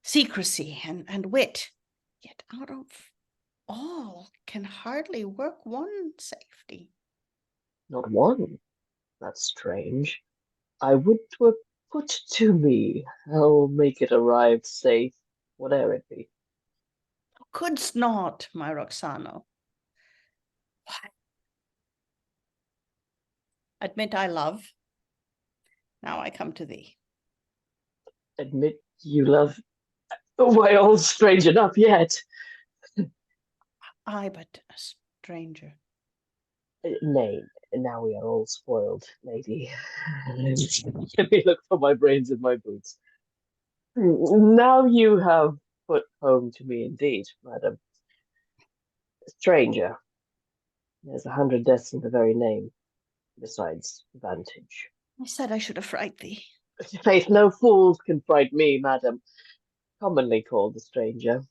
secrecy, and wit. Yet out of all can hardly work one safety. Not one? That's strange. I would 'twere put to me. I'll make it arrive safe, whate'er it be. Thou couldst not, my Roxano. Why? Admit I love. Now I come to thee. Admit you love. Why, all strange enough yet. I but a stranger. Nay, now we are all spoiled, lady. Let me look for my brains in my boots. Now you have put home to me indeed, madam. Stranger. There's 100 deaths in the very name, besides vantage. I said I should affright thee. Faith, no fools can fright me, madam. Commonly called the stranger.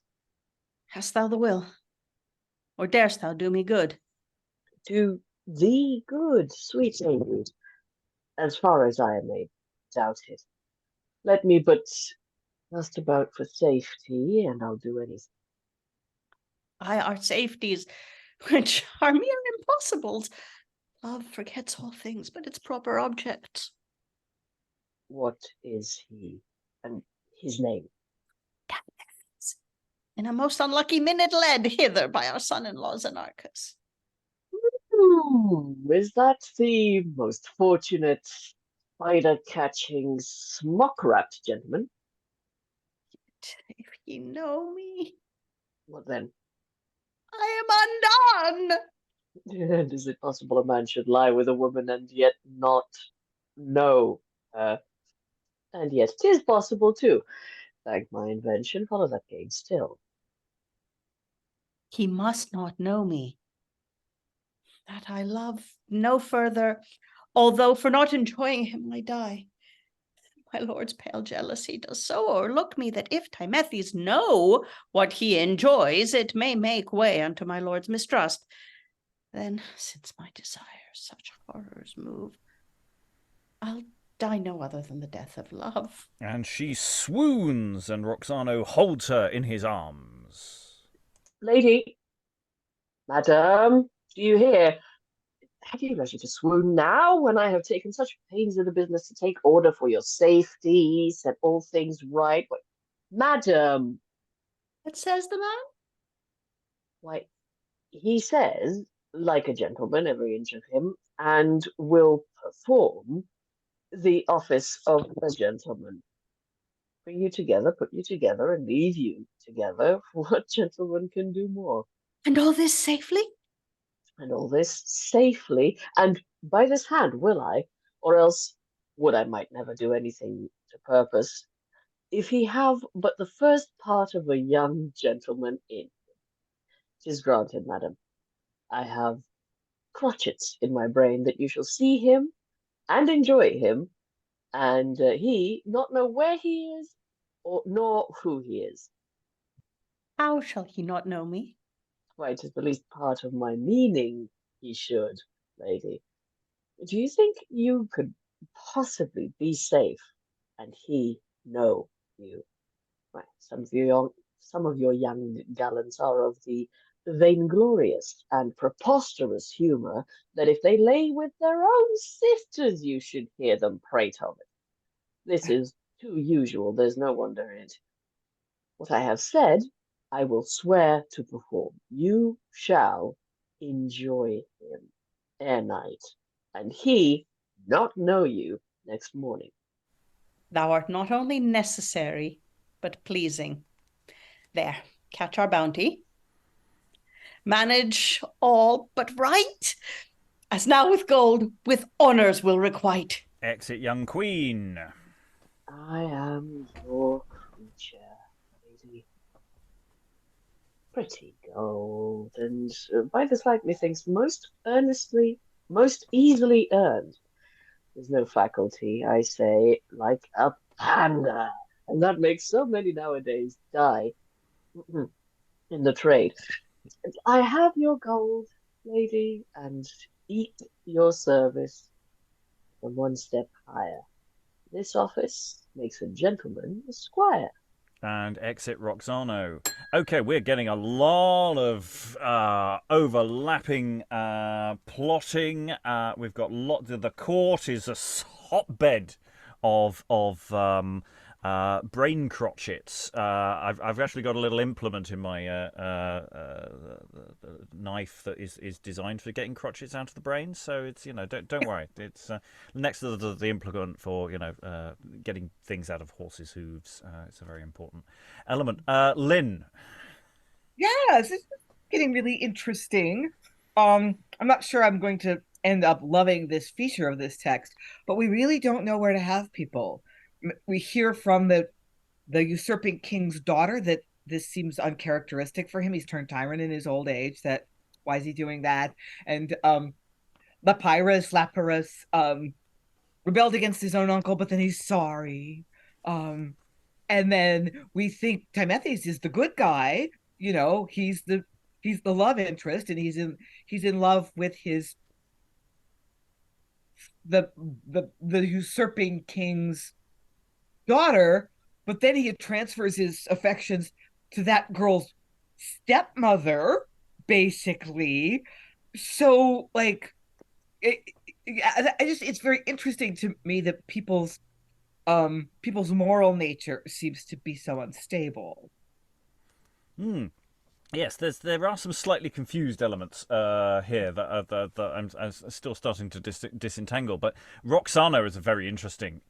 Hast thou the will? Or darest thou do me good? Do thee good, sweet lady, as far as I may doubt it. Let me but cast about for safety, and I'll do anything. Our safeties, which are mere impossibles. Love forgets all things but its proper objects. What is he, and his name? Tymethes, in a most unlucky minute led hither by our son-in-law Zenarchus. Is that the most fortunate spider-catching, smock-wrapped gentleman? If ye know me, What then? I am undone. And is it possible a man should lie with a woman and yet not know her? And yet 'tis possible too. Thank my invention, follow that game still. He must not know me. That I love no further, although for not enjoying him I die. My lord's pale jealousy does so o'erlook me that if Tymethes know what he enjoys, it may make way unto my lord's mistrust. Then, since my desires such horrors move, I'll die no other than the death of love. And she swoons, and Roxano holds her in his arms. Lady, madam, do you hear? have you leisure to swoon now, when I have taken such pains in the business to take order for your safety, set all things right? What, madam? What says the man? Why, he says, like a gentleman, every inch of him, and will perform the office of a gentleman. Bring you together, put you together, and leave you together. What gentleman can do more? And all this safely? And all this safely, and by this hand will I, or else would I might never do anything to purpose, if he have but the first part of a young gentleman in him. 'Tis granted, madam. I have crotchets in my brain that you shall see him and enjoy him, and he not know where he is, or nor who he is. How shall he not know me? Why, 'tis the least part of my meaning he should, lady. Do you think you could possibly be safe and he know you? Why, some of your young gallants are of the vainglorious and preposterous humour that if they lay with their own sisters you should hear them prate of it. This is too usual, there's no wonder in it. What I have said, I will swear to perform. You shall enjoy him ere night, and he not know you next morning. Thou art not only necessary, but pleasing. There, catch our bounty. Manage all but right, as now with gold, with honours will requite. Exit young queen. I am your creature, lady. Pretty gold, and by this light methinks most earnestly, most easily earned. There's no faculty, I say, like a panda, and that makes so many nowadays die in the trade. I have your gold, lady, and eat your service from one step higher. This office makes a gentleman a squire. And exit Roxano. Okay, we're getting a lot of overlapping plotting. We've got lots of the court is a hotbed of brain crotchets. I've actually got a little implement in my knife that is designed for getting crotchets out of the brain. So it's don't worry. It's next to the implement for getting things out of horses' hooves. It's a very important element. Lynn. Yes, it's getting really interesting. I'm not sure I'm going to end up loving this feature of this text, but we really don't know where to have people. We hear from the usurping king's daughter that this seems uncharacteristic for him. He's turned tyrant in his old age. That why is he doing that? And Lapyrus rebelled against his own uncle, but then he's sorry. And then we think Tymethes is the good guy. He's the love interest, and he's in love with the usurping king's daughter, but then he transfers his affections to that girl's stepmother, basically. So, it's very interesting to me that people's moral nature seems to be so unstable. Yes, there are some slightly confused elements here that I'm still starting to disentangle. But Roxano is a very interesting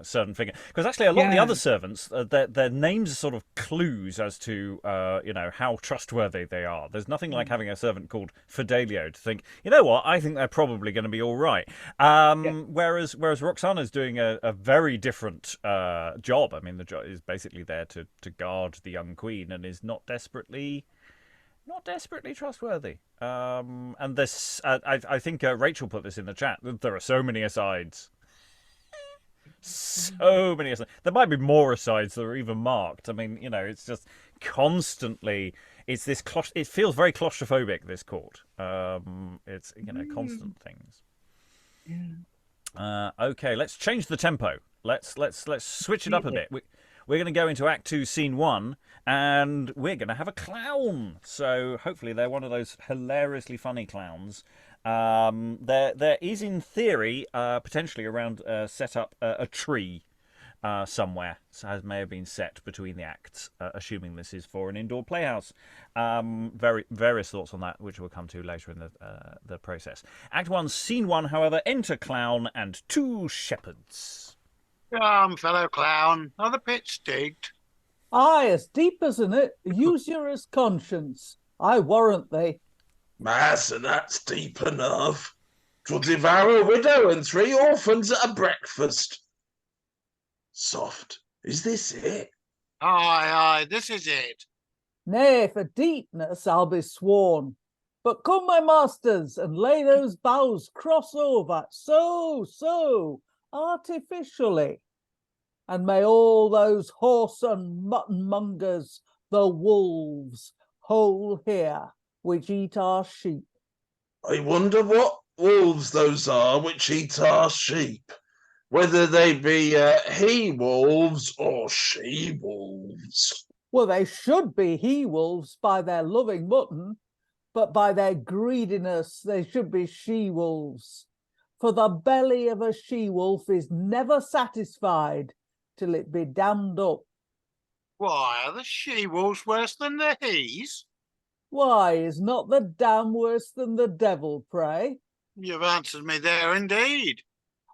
servant figure, because actually a lot of the other servants, their names are sort of clues as to how trustworthy they are. There's nothing like having a servant called Fidelio to think, I think they're probably going to be all right. Whereas Roxano's doing a very different job. I mean, the job is basically there to guard the young queen, and is not desperately trustworthy. And this, I think Rachel put this in the chat. There are so many asides. So many asides. There might be more asides that are even marked. I mean, it's just constantly. It's this. It feels very claustrophobic. This court. It's constant things. Okay, let's change the tempo. Let's switch it up a bit. we're going to go into Act 2, Scene 1, and we're going to have a clown. So hopefully they're one of those hilariously funny clowns. There is, in theory, potentially around set up a tree somewhere. So it may have been set between the acts, assuming this is for an indoor playhouse. Various thoughts on that, which we'll come to later in the process. Act 1, Scene 1, however, enter clown and 2 shepherds. Come, fellow clown, are the pits digged? Aye, as deep as in it, usurer's conscience. I warrant thee. Mass, and that's deep enough. 'Twill devour a widow and 3 orphans at a breakfast. Soft, is this it? Aye, this is it. Nay, for deepness I'll be sworn. But come, my masters, and lay those boughs cross over, so, artificially. And may all those horse and mutton mongers, the wolves, hole here, which eat our sheep. I wonder what wolves those are which eat our sheep. Whether they be he-wolves or she-wolves. Well, they should be he-wolves by their loving mutton, but by their greediness they should be she-wolves. For the belly of a she-wolf is never satisfied till it be dammed up. Why, are the she-wolves worse than the he's? Why, is not the dam worse than the devil, pray? You've answered me there indeed.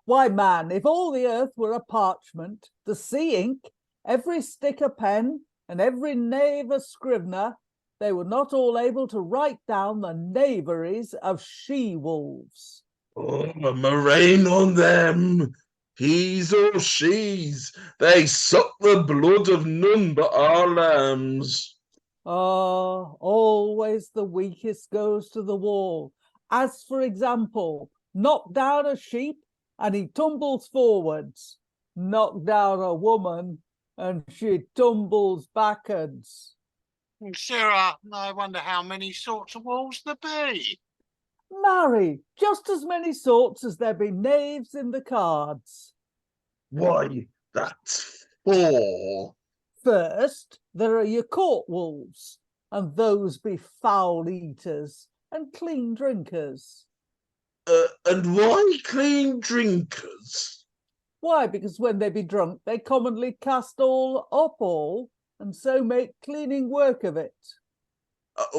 Why, man, if all the earth were a parchment, the sea ink, every stick a pen, and every knave a scrivener, they were not all able to write down the knaveries of she-wolves. Oh, a murrain on them, he's or she's. They suck the blood of none but our lambs. Always the weakest goes to the wall. As, for example, knock down a sheep, and he tumbles forwards. Knock down a woman, and she tumbles backwards. Sirrah, I wonder how many sorts of wolves there be. Marry, just as many sorts as there be knaves in the cards. Why, that's 4. First, there are your court wolves, and those be foul eaters and clean drinkers. And why clean drinkers? Why, because when they be drunk, they commonly cast all, and so make cleaning work of it.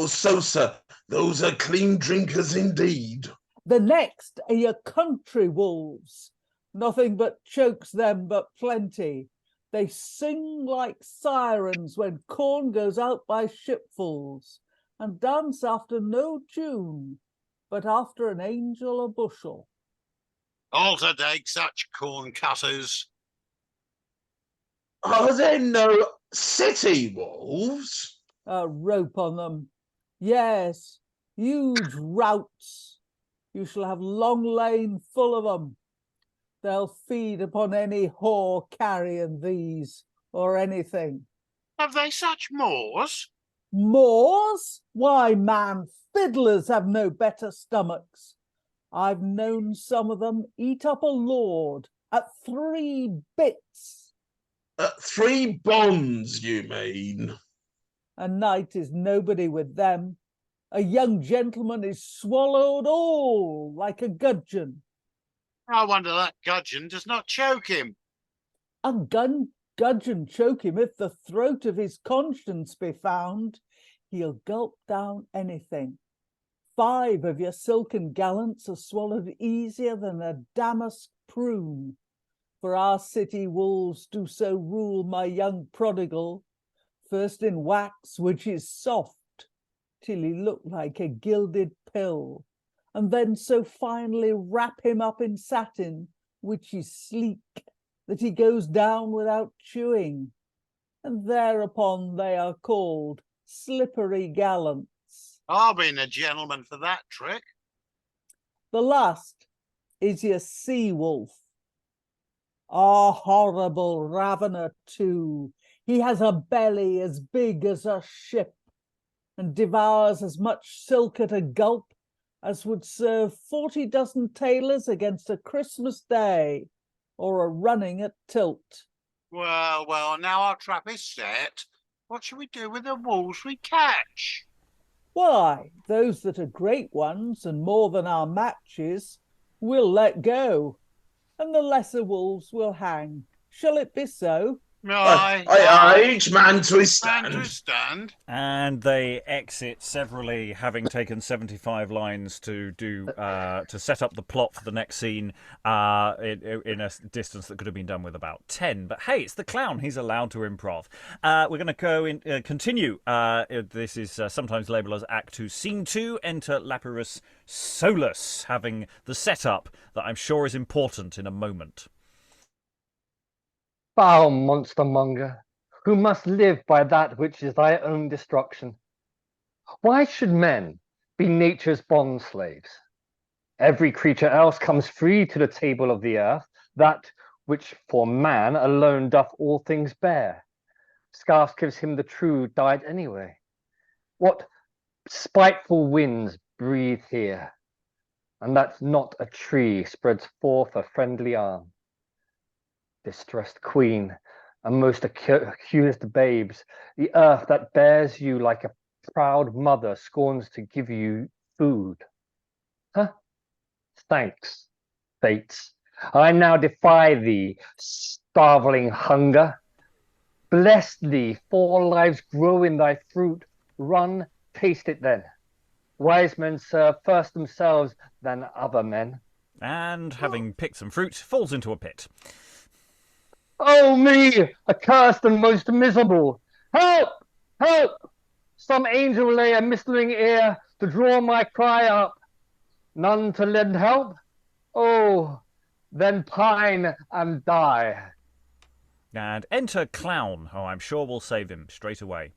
So, sir, those are clean drinkers indeed. The next are your country wolves. Nothing but chokes them but plenty. They sing like sirens when corn goes out by shipfuls, and dance after no tune, but after an angel a bushel. Alter take such corn cutters. Are there no city wolves? A rope on them. Yes, huge routs. You shall have Long Lane full of them. They'll feed upon any whore carrying these, or anything. Have they such maws? Maws? Why, man, fiddlers have no better stomachs. I've known some of them eat up a lord at 3 bits. At 3 bonds, you mean? A knight is nobody with them. A young gentleman is swallowed all like a gudgeon. I wonder that gudgeon does not choke him. A gudgeon choke him if the throat of his conscience be found. He'll gulp down anything. 5 of your silken gallants are swallowed easier than a damask prune. For our city wolves do so rule my young prodigal, first in wax, which is soft, till he look like a gilded pill, and then so finally wrap him up in satin, which is sleek, that he goes down without chewing, and thereupon they are called slippery gallants. I'll be a gentleman for that trick. The last is your sea wolf. A horrible ravener too. He has a belly as big as a ship, and devours as much silk at a gulp as would serve 40 dozen tailors against a Christmas day or a running at tilt. Well, now our trap is set. What shall we do with the wolves we catch? Why, those that are great ones and more than our matches, we'll let go, and the lesser wolves will hang. Shall it be so? Aye, each man to his stand to stand. And they exit severally, having taken 75 lines to set up the plot for the next scene in a distance that could have been done with about 10. But hey, it's the clown; he's allowed to improv. We're going to continue. This is sometimes labelled as Act 2, Scene 2. Enter Lapyrus Solus, having the setup that I'm sure is important in a moment. Foul monster monger, who must live by that which is thy own destruction. Why should men be nature's bond slaves? Every creature else comes free to the table of the earth, that which for man alone doth all things bear. Scarce gives him the true diet anyway. What spiteful winds breathe here, and that not a tree spreads forth a friendly arm. Distressed queen, and most accused babes, the earth that bears you like a proud mother scorns to give you food. Huh? Thanks, fates. I now defy thee, starveling hunger. Bless thee, 4 lives grow in thy fruit. Run, taste it then. Wise men serve first themselves, then other men. And having picked some fruit, falls into a pit. Oh me, accursed and most miserable! Help! Help! Some angel lay a mistling ear to draw my cry up. None to lend help? Oh, then pine and die. And enter Clown, who I'm sure will save him straight away.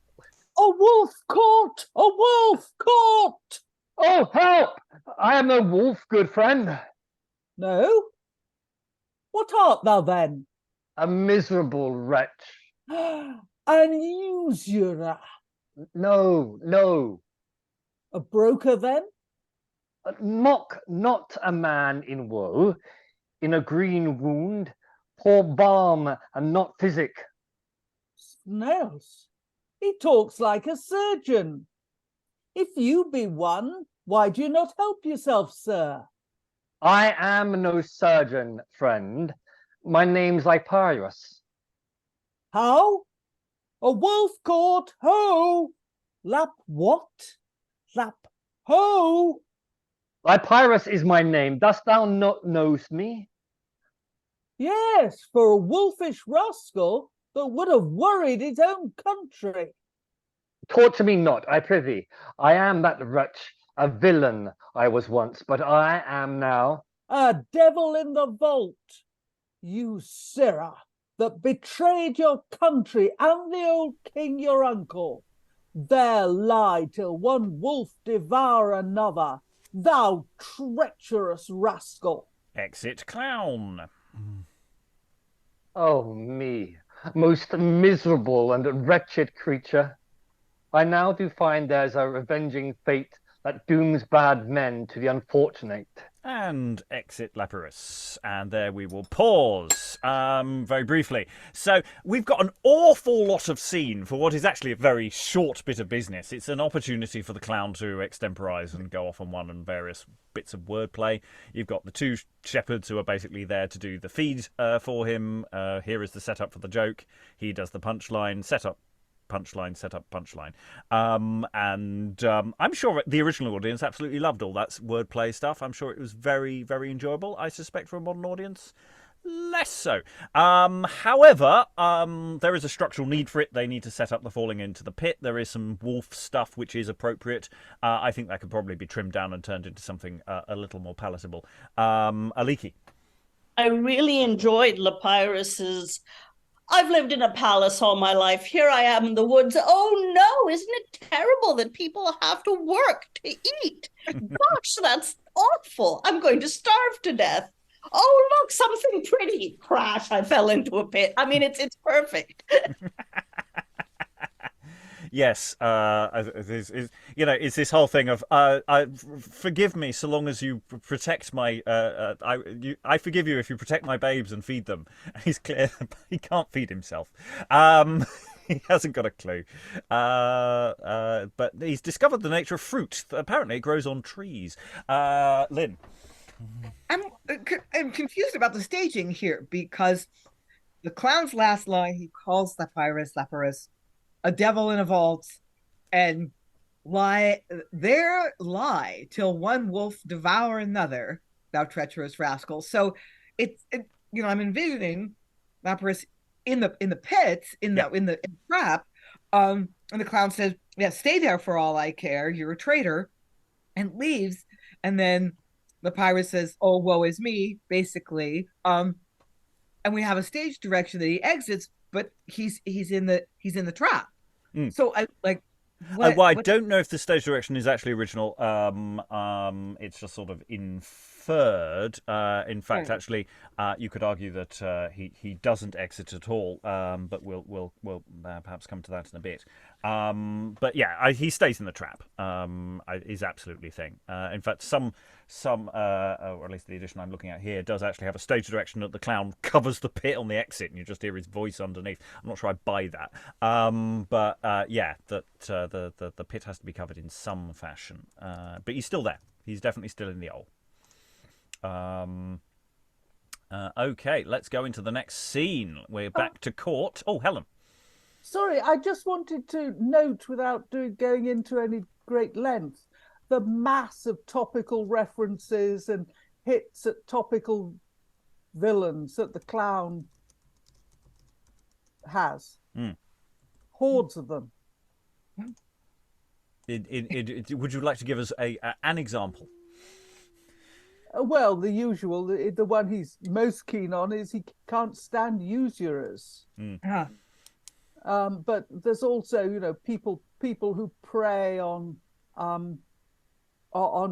A wolf caught! A wolf caught! Oh, help! I am no wolf, good friend. No? What art thou then? A miserable wretch. An usurer. No. A broker then? Mock not a man in woe, in a green wound, pour balm and not physic. Snails, he talks like a surgeon. If you be one, why do you not help yourself, sir? I am no surgeon, friend. My name's Lapyrus. How? A wolf caught, ho! Lap what? Lap ho! Lapyrus is my name. Dost thou not knowest me? Yes, for a wolfish rascal that would have worried his own country. Torture me not, I prithee. I am that wretch, a villain I was once, but I am now a devil in the vault. You sirrah that betrayed your country and the old king your uncle. There lie till one wolf devour another, thou treacherous rascal. Exit Clown. Oh me, most miserable and wretched creature. I now do find there's a revenging fate that dooms bad men to the unfortunate. And exit Lapyrus. And there we will pause very briefly. So we've got an awful lot of scene for what is actually a very short bit of business. It's an opportunity for the clown to extemporise and go off on one and various bits of wordplay. You've got the 2 shepherds who are basically there to do the feed for him. Here is the setup for the joke. He does the punchline, setup, punchline, setup, punchline. I'm sure the original audience absolutely loved all that wordplay stuff. I'm sure it was very, very enjoyable. I suspect for a modern audience, less so. However, there is a structural need for it. They need to set up the falling into the pit. There is some wolf stuff which is appropriate. I think that could probably be trimmed down and turned into something a little more palatable. Aliki. I really enjoyed Lapyrus's I've lived in a palace all my life. Here I am in the woods. Oh no, isn't it terrible that people have to work to eat? Gosh, that's awful. I'm going to starve to death. Oh, look, something pretty. Crash, I fell into a pit. I mean, it's perfect. Yes, it's this whole thing of forgive me so long as you protect my. I forgive you if you protect my babes and feed them. And he's clear he can't feed himself. He hasn't got a clue. But he's discovered the nature of fruit. Apparently, it grows on trees. Lynn. I'm confused about the staging here because the clown's last line, he calls Lapyrus a devil in a vault, and lie till one wolf devour another, thou treacherous rascal. So I'm envisioning Lapyrus in the pit, in the trap, and the clown says, "Yeah, stay there for all I care. You're a traitor," and leaves. And then Lapyrus says, "Oh, woe is me," basically. And we have a stage direction that he exits, but he's in the trap. So I like. I don't know if the stage direction is actually original. It's just sort of inferred. In fact, actually, you could argue that he doesn't exit at all. But we'll perhaps come to that in a bit. But yeah, he stays in the trap. Is absolutely a thing. In fact, some or at least the edition I'm looking at here does actually have a stage direction that the clown covers the pit on the exit, and you just hear his voice underneath. I'm not sure I buy that. But yeah, that the pit has to be covered in some fashion. But he's still there. He's definitely still in the hole. Okay, let's go into the next scene. We're back to court. Oh, Helen. Sorry, I just wanted to note, without going into any great length, the mass of topical references and hits at topical villains that the clown has. Hordes of them. Would you like to give us an example? Well, the usual, the one he's most keen on is he can't stand usurers. But there's also, people who prey on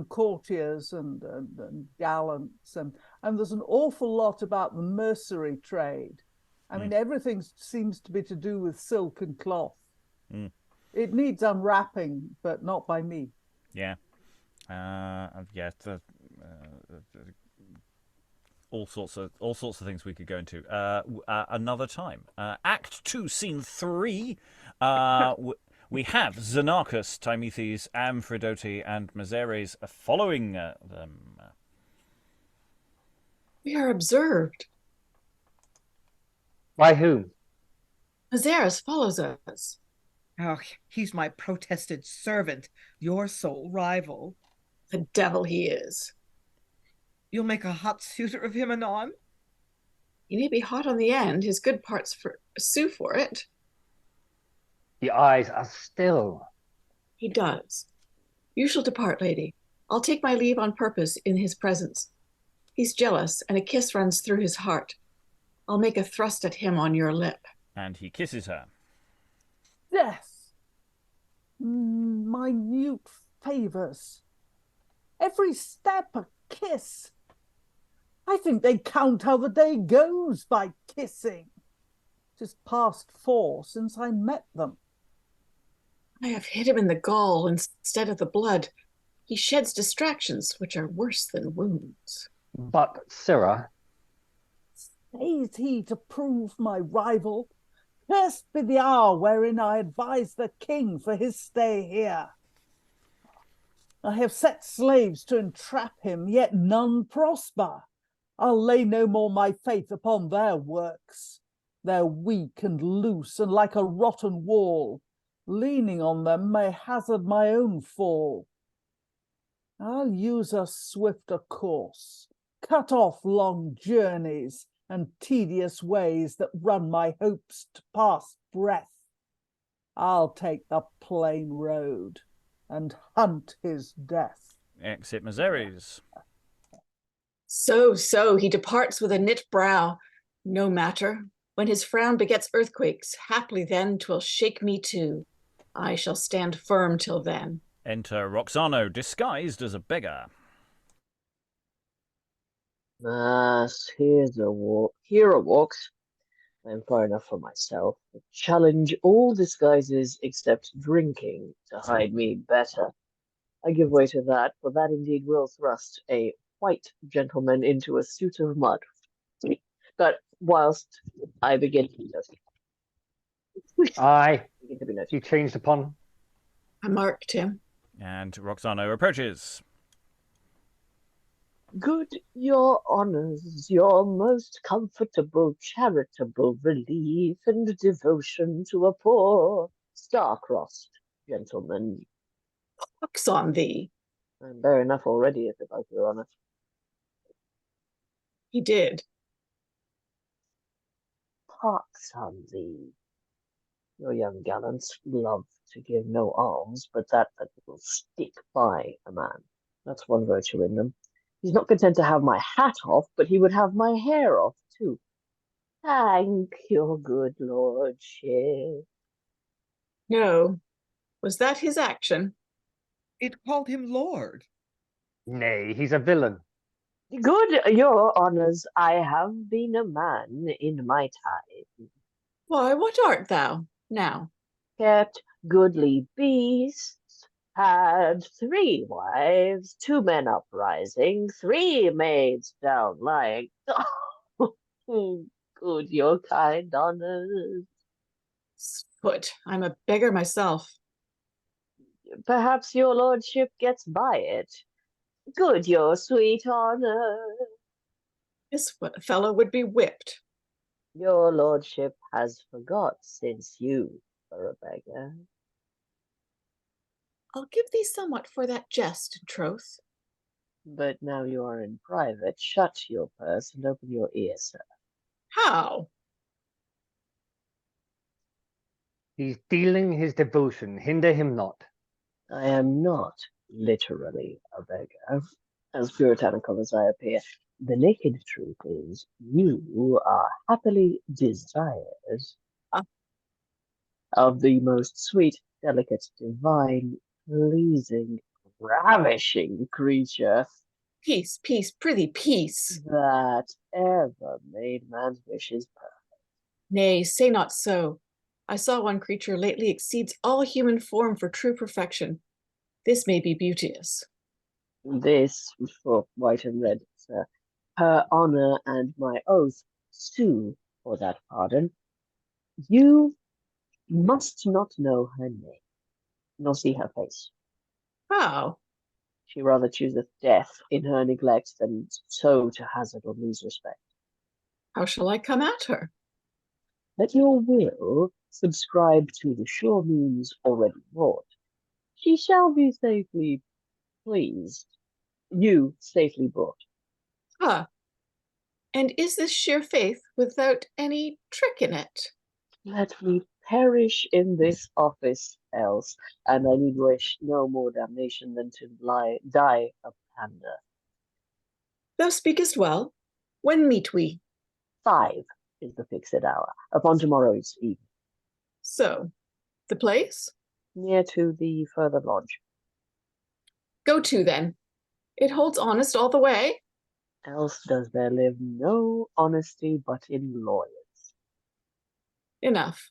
courtiers and gallants, and there's an awful lot about the mercery trade. I mean, everything seems to be to do with silk and cloth. It needs unwrapping, but not by me. Yeah. All sorts of things we could go into another time. Act 2, Scene 3. We have Zenarchus, Tymethes, Amphridote, and Mazeres following them. We are observed. By whom? Mazeres follows us. Oh, he's my protested servant, your sole rival. The devil he is. You'll make a hot suitor of him anon? He may be hot on the end. His good parts sue for it. The eyes are still. He does. You shall depart, lady. I'll take my leave on purpose in his presence. He's jealous, and a kiss runs through his heart. I'll make a thrust at him on your lip. And he kisses her. Death. Minute favours. Every step a kiss. I think they count how the day goes by kissing. 'Tis past 4 since I met them. I have hit him in the gall instead of the blood. He sheds distractions, which are worse than wounds. But, sirrah... Stays he to prove my rival? Cursed be the hour wherein I advise the king for his stay here. I have set slaves to entrap him, yet none prosper. I'll lay no more my faith upon their works. They're weak and loose, and like a rotten wall. Leaning on them may hazard my own fall. I'll use a swifter course, cut off long journeys and tedious ways that run my hopes to past breath. I'll take the plain road and hunt his death. Exit Mazeres. So, he departs with a knit brow. No matter, when his frown begets earthquakes, haply then 'twill shake me too. I shall stand firm till then. Enter Roxano, disguised as a beggar. Here walks. I'm far enough for myself. I challenge all disguises except drinking to hide me better. I give way to that, for that indeed will thrust a white gentleman into a suit of mud. But whilst I begin to be noted. Aye. You changed upon. I marked him. And Roxano approaches. Good your honours, your most comfortable, charitable relief and devotion to a poor, star-crossed gentleman. Pox on thee. I'm bare enough already, if it like your honour. He did. Pox on thee. Your young gallants love to give no alms, but that will stick by a man. That's one virtue in them. He's not content to have my hat off, but he would have my hair off, too. Thank your good lordship. No. Was that his action? It called him lord. Nay, he's a villain. Good your honours, I have been a man in my time. Why, what art thou now? Kept goodly beasts, had 3 wives, 2 men uprising, 3 maids down lying. Good your kind honours. Foot, I'm a beggar myself. Perhaps your lordship gets by it. Good your sweet honour. This fellow would be whipped. Your lordship has forgot since you are a beggar. I'll give thee somewhat for that jest, in troth. But now you are in private, shut your purse and open your ear, sir. How? He's dealing his devotion. Hinder him not. I am not literally a beggar, as puritanical as I appear. The naked truth is, you are happily desirous of the most sweet, delicate, divine, pleasing, ravishing creature. Peace, peace, prithee, peace. That ever made man's wishes perfect. Nay, say not so. I saw one creature lately exceeds all human form for true perfection. This may be beauteous. This, for white and red, sir. Her honour and my oath sue for that pardon. You must not know her name, nor see her face. How? She rather chooseth death in her neglect than so to hazard or lose respect. How shall I come at her? Let your will subscribe to the sure means already wrought. She shall be safely pleased, you safely brought. Ah, and is this sheer faith without any trick in it? Let me perish in this office else, and I need wish no more damnation than to die a pander. Thou speakest well. When meet we? 5 is the fixed hour, upon tomorrow's evening. So, the place? Near to the further lodge. Go to, then. It holds honest all the way. Else does there live no honesty but in lawyers. Enough.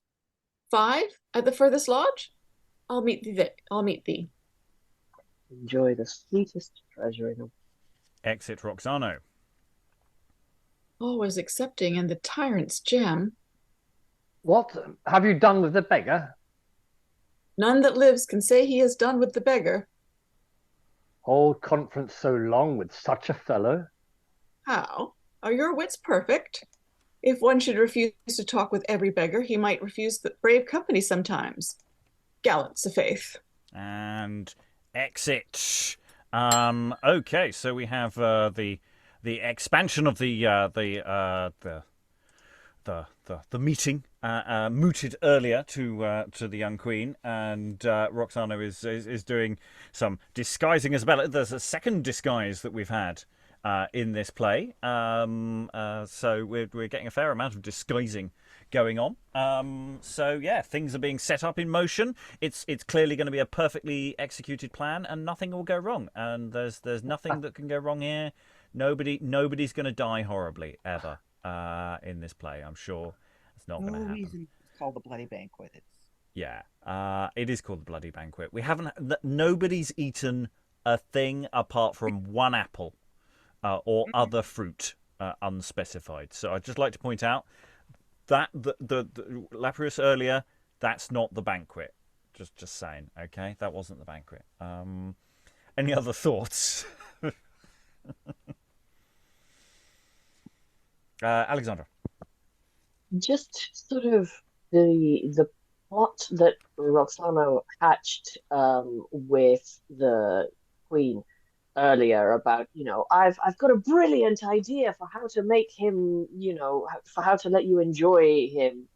5 at the furthest lodge? I'll meet thee. Enjoy the sweetest treasure in them. Exit Roxano. Always accepting and the tyrant's gem. What have you done with the beggar? None that lives can say he has done with the beggar. Hold conference so long with such a fellow? How? Are your wits perfect? If one should refuse to talk with every beggar, he might refuse the brave company sometimes. Gallants of faith. And exit. Okay, so we have the expansion of the meeting mooted earlier to the young queen, and Roxano is doing some disguising as well. There's a second disguise that we've had in this play, so we're getting a fair amount of disguising going on. So yeah, things are being set up in motion. It's clearly going to be a perfectly executed plan, and nothing will go wrong. And there's nothing that can go wrong here. Nobody's going to die horribly ever in this play, I'm sure. It's not going to No happen. reason it's called the Bloody Banquet. It's... Yeah, it is called the Bloody Banquet. We haven't. Nobody's eaten a thing apart from one apple or other fruit, unspecified. So I'd just like to point out that the Lapyrus earlier, that's not the banquet. Just saying, okay? That wasn't the banquet. Any other thoughts? Alexandra. Just sort of the plot that Roxano hatched with the Queen earlier about, I've got a brilliant idea for how to make him, for how to let you enjoy him,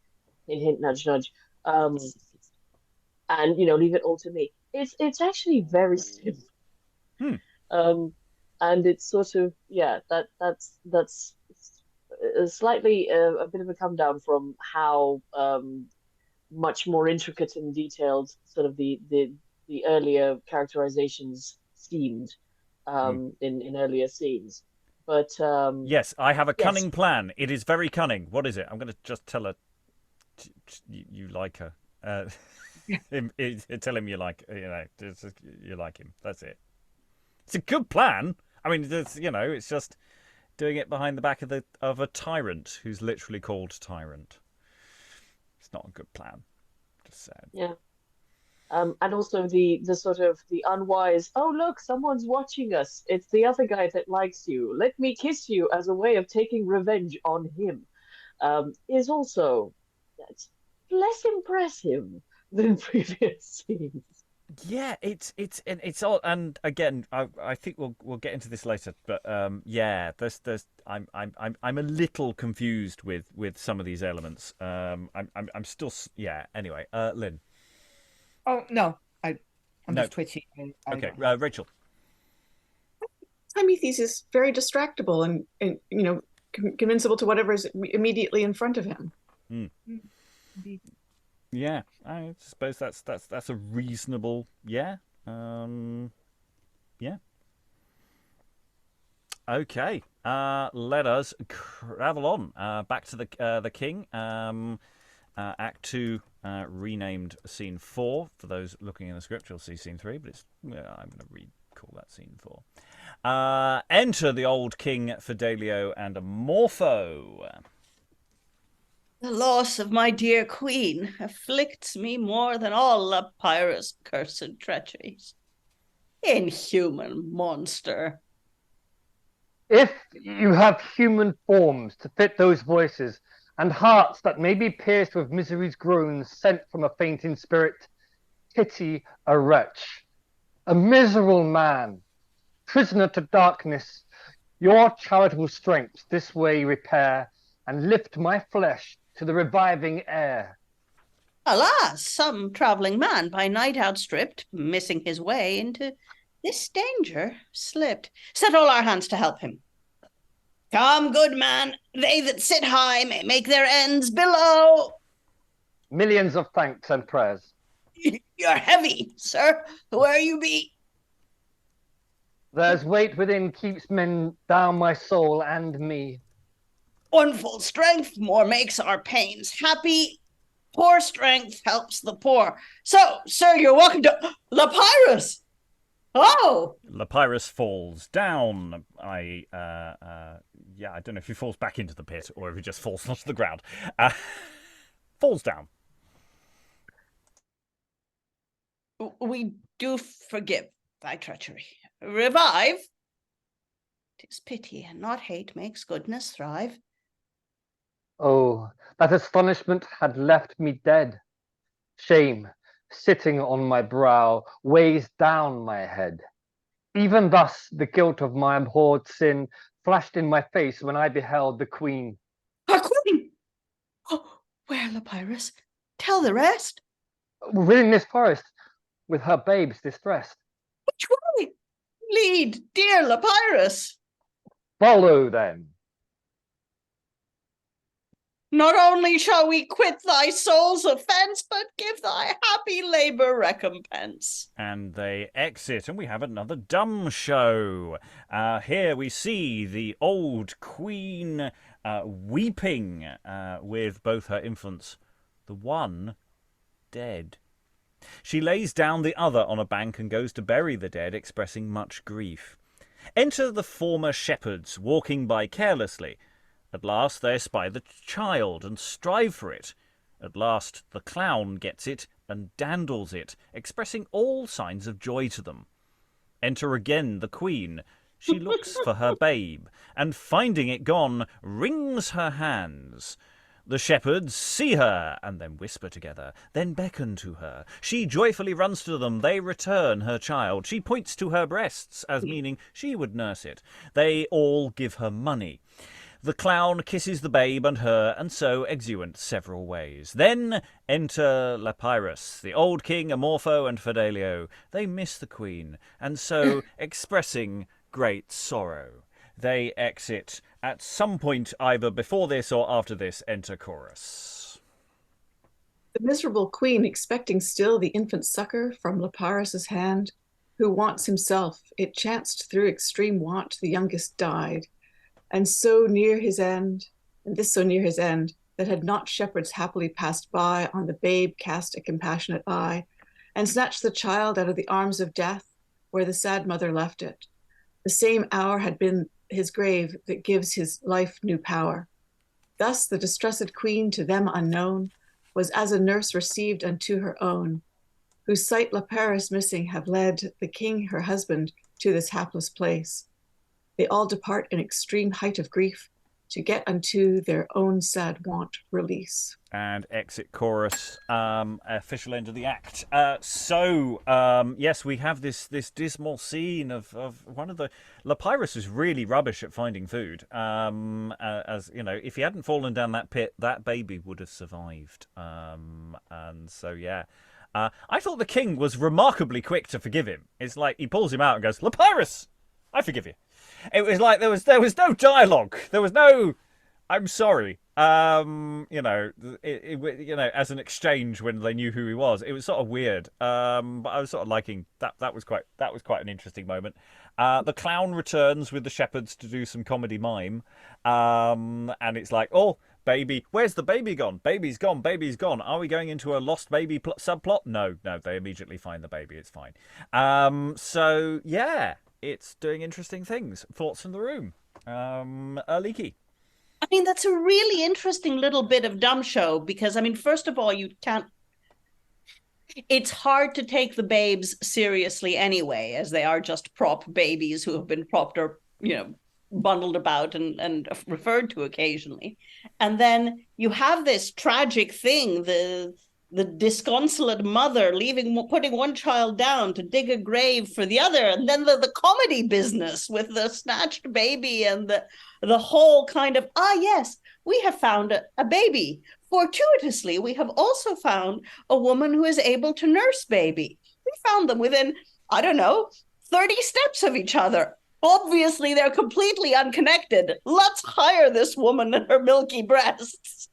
hint, hint, nudge, nudge, and, leave it all to me. It's actually very simple. And it's sort of, that's slightly a bit of a come down from how much more intricate and detailed sort of the earlier characterizations seemed in earlier scenes. But yes, I have a cunning plan. It is very cunning. What is it? I'm going to just tell her you like her. Tell him you like you like him. That's it. It's a good plan. I mean, it's just doing it behind the back of a tyrant who's literally called Tyrant. It's not a good plan. Just saying. Yeah. And also the sort of the unwise, oh look, someone's watching us. It's the other guy that likes you. Let me kiss you as a way of taking revenge on him. Is also less impressive than previous scenes. Yeah, it's all, and again, I think we'll get into this later, but there's I'm a little confused with some of these elements. I'm still Anyway, Lynn. Oh no, I'm just twitchy. Okay, Rachel. Tymethes is very distractible and convincible to whatever is immediately in front of him. Indeed. Yeah, I suppose that's a reasonable yeah. Okay, let us travel on back to the king. Act 2, renamed Scene 4. For those looking in the script, you'll see Scene 3, but I'm going to call that Scene 4. Enter the old king, Fidelio, and Amorpho. The loss of my dear queen afflicts me more than all Lapyrus' cursed treacheries. Inhuman monster. If you have human forms to fit those voices, and hearts that may be pierced with misery's groans sent from a fainting spirit, pity a wretch, a miserable man, prisoner to darkness. Your charitable strength this way repair, and lift my flesh to the reviving air. Alas, some travelling man by night outstripped, missing his way into this danger, slipped. Set all our hands to help him. Come, good man, they that sit high may make their ends below. Millions of thanks and prayers. You're heavy, sir, where you be. There's weight within keeps men down my soul and me. One full strength more makes our pains happy. Poor strength helps the poor. So, sir, you're welcome to Lapyrus. Oh! Lapyrus falls down. I don't know if he falls back into the pit or if he just falls onto the ground. Falls down. We do forgive thy treachery. Revive. 'Tis pity and not hate makes goodness thrive. Oh, that astonishment had left me dead. Shame, sitting on my brow, weighs down my head. Even thus the guilt of my abhorred sin flashed in my face when I beheld the queen. Our queen! Oh, where, Lapyrus? Tell the rest. Within this forest, with her babes distressed. Which way? Lead, dear Lapyrus. Follow then. Not only shall we quit thy soul's offence, but give thy happy labour recompense. And they exit, and we have another dumb show. Here we see the old queen weeping with both her infants, the one dead. She lays down the other on a bank and goes to bury the dead, expressing much grief. Enter the former shepherds, walking by carelessly. At last they espy the child and strive for it. At last the clown gets it and dandles it, expressing all signs of joy to them. Enter again the queen. She looks for her babe, and finding it gone, wrings her hands. The shepherds see her, and then whisper together, then beckon to her. She joyfully runs to them, they return her child. She points to her breasts, as meaning she would nurse it. They all give her money. The clown kisses the babe and her, and so exeunt several ways. Then enter Lapyrus, the old king, Amorpho, and Fidelio. They miss the queen, and so, expressing great sorrow, they exit. At some point, either before this or after this, enter chorus. The miserable queen, expecting still the infant succor from Lapyrus's hand, who wants himself, it chanced through extreme want the youngest died, and so near his end, that had not shepherds happily passed by, on the babe cast a compassionate eye, and snatched the child out of the arms of death, where the sad mother left it. The same hour had been his grave that gives his life new power. Thus the distressed queen, to them unknown, was as a nurse received unto her own, whose sight Lapyrus missing have led the king her husband to this hapless place. They all depart in extreme height of grief, to get unto their own sad want release. And exit chorus, official end of the act. Yes, we have this dismal scene of one of the... Lapyrus is really rubbish at finding food. As you know, if he hadn't fallen down that pit, that baby would have survived. And so, yeah. I thought the king was remarkably quick to forgive him. It's like he pulls him out and goes, Lapyrus, I forgive you. It was like there was no dialogue. There was no, I'm sorry. As an exchange when they knew who he was. It was sort of weird. But I was sort of liking that. That was quite an interesting moment. The clown returns with the shepherds to do some comedy mime. And it's like, oh, baby, where's the baby gone? Baby's gone. Baby's gone. Are we going into a lost baby subplot? No. They immediately find the baby. It's fine. So yeah. It's doing interesting things. Thoughts from the room? Aliki. I mean, that's a really interesting little bit of dumb show because, I mean, first of all, you can't... It's hard to take the babes seriously anyway, as they are just prop babies who have been propped or, bundled about and referred to occasionally. And then you have this tragic thing, the disconsolate mother putting one child down to dig a grave for the other, and then the comedy business with the snatched baby and the whole kind of, yes, we have found a baby. Fortuitously, we have also found a woman who is able to nurse baby. We found them within, 30 steps of each other. Obviously, they're completely unconnected. Let's hire this woman and her milky breasts.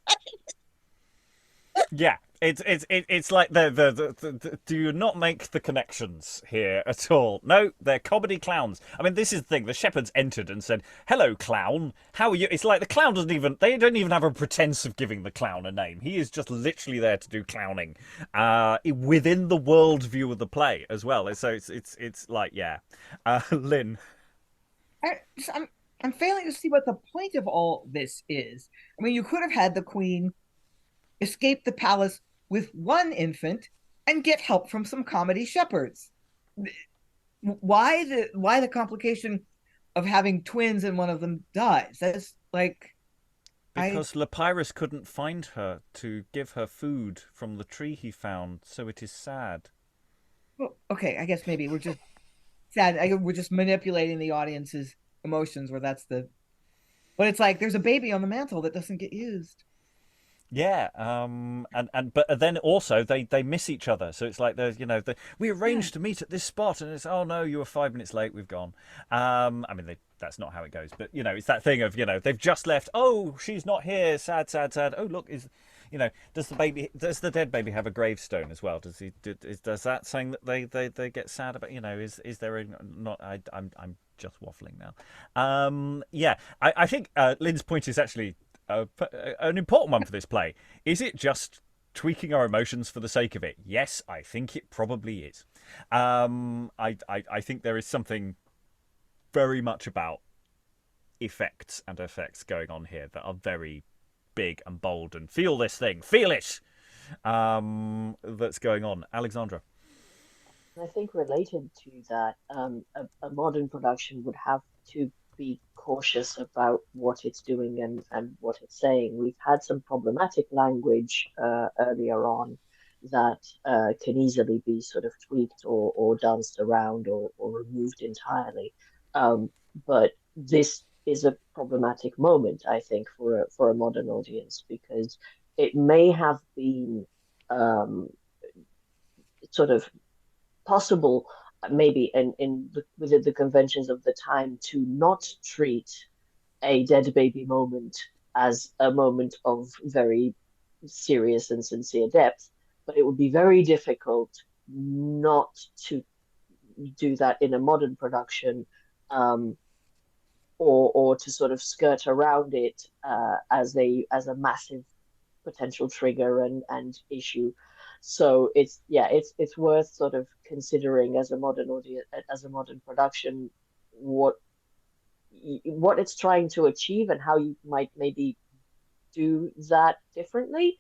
Yeah. It's like the do you not make the connections here at all? No, they're comedy clowns. I mean, this is the thing. The shepherds entered and said, "Hello, clown. How are you?" It's like the clown they don't even have a pretense of giving the clown a name. He is just literally there to do clowning, within the worldview of the play as well. So it's like, yeah, Lynn. I'm failing to see what the point of all this is. I mean, you could have had the queen escape the palace with one infant and get help from some comedy shepherds. Why the complication of having twins and one of them dies? That's like... Because Lapyrus couldn't find her to give her food from the tree he found, so it is sad. Well, okay, I guess maybe we're just sad. We're just manipulating the audience's emotions, where that's the... But it's like, there's a baby on the mantle that doesn't get used. Yeah, but then also they miss each other, so it's like there's we arranged to meet at this spot, and it's, oh no, you were 5 minutes late, we've gone. I mean, they that's not how it goes. But it's that thing of they've just left. Oh, she's not here. Sad, sad, sad. Oh, look, does the dead baby have a gravestone as well? Does that saying that they get sad about? Is there a not? I'm just waffling now. I think Lynn's point is actually an important one for this play. Is it just tweaking our emotions for the sake of it? Yes, I think it probably is. I think there is something very much about effects going on here that are very big and bold and feel it that's going on. Alexandra. I think related to that, a modern production would have to be cautious about what it's doing and what it's saying. We've had some problematic language earlier on that can easily be sort of tweaked or danced around or removed entirely. But this is a problematic moment, I think, for a modern audience, because it may have been sort of possible, maybe within the conventions of the time, to not treat a dead baby moment as a moment of very serious and sincere depth, but it would be very difficult not to do that in a modern production, or to sort of skirt around it as a massive potential trigger and issue. So it's worth sort of considering as a modern audience, as a modern production, what it's trying to achieve and how you might maybe do that differently,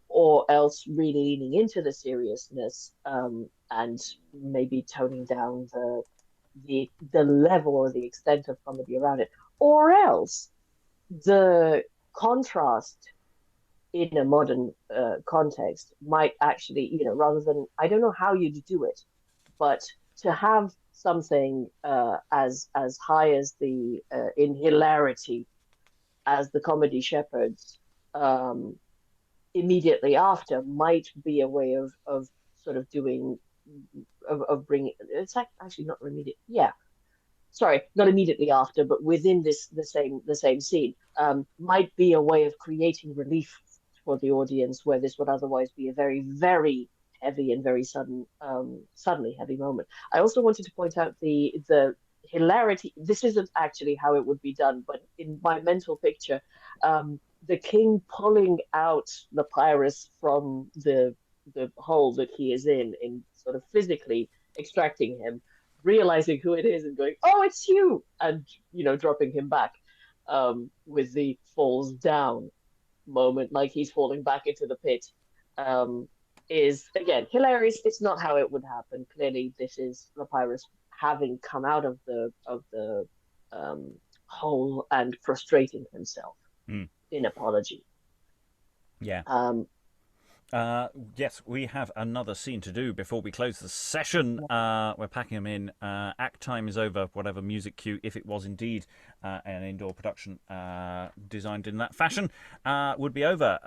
or else really leaning into the seriousness and maybe toning down the level or the extent of comedy around it, or else the contrast in a modern context might actually, rather than, I don't know how you'd do it, but to have something as high as the in hilarity as the comedy Shepherds immediately after might be a way of sort of doing of bringing, it's actually not immediate, not immediately after, but within the same scene, might be a way of creating relief for the audience where this would otherwise be a very, very heavy and very suddenly heavy moment. I also wanted to point out the hilarity. This isn't actually how it would be done, but in my mental picture, the king pulling out Lapyrus from the hole that he is in sort of physically extracting him, realizing who it is and going, "Oh, it's you," and dropping him back with the falls down moment, like he's falling back into the pit, is again hilarious. It's not how it would happen. Clearly, this is Lapyrus having come out of the hole and frustrating himself in apology. Yes, we have another scene to do before we close the session. We're packing them in. Act time is over. Whatever music cue, if it was indeed an indoor production designed in that fashion, would be over.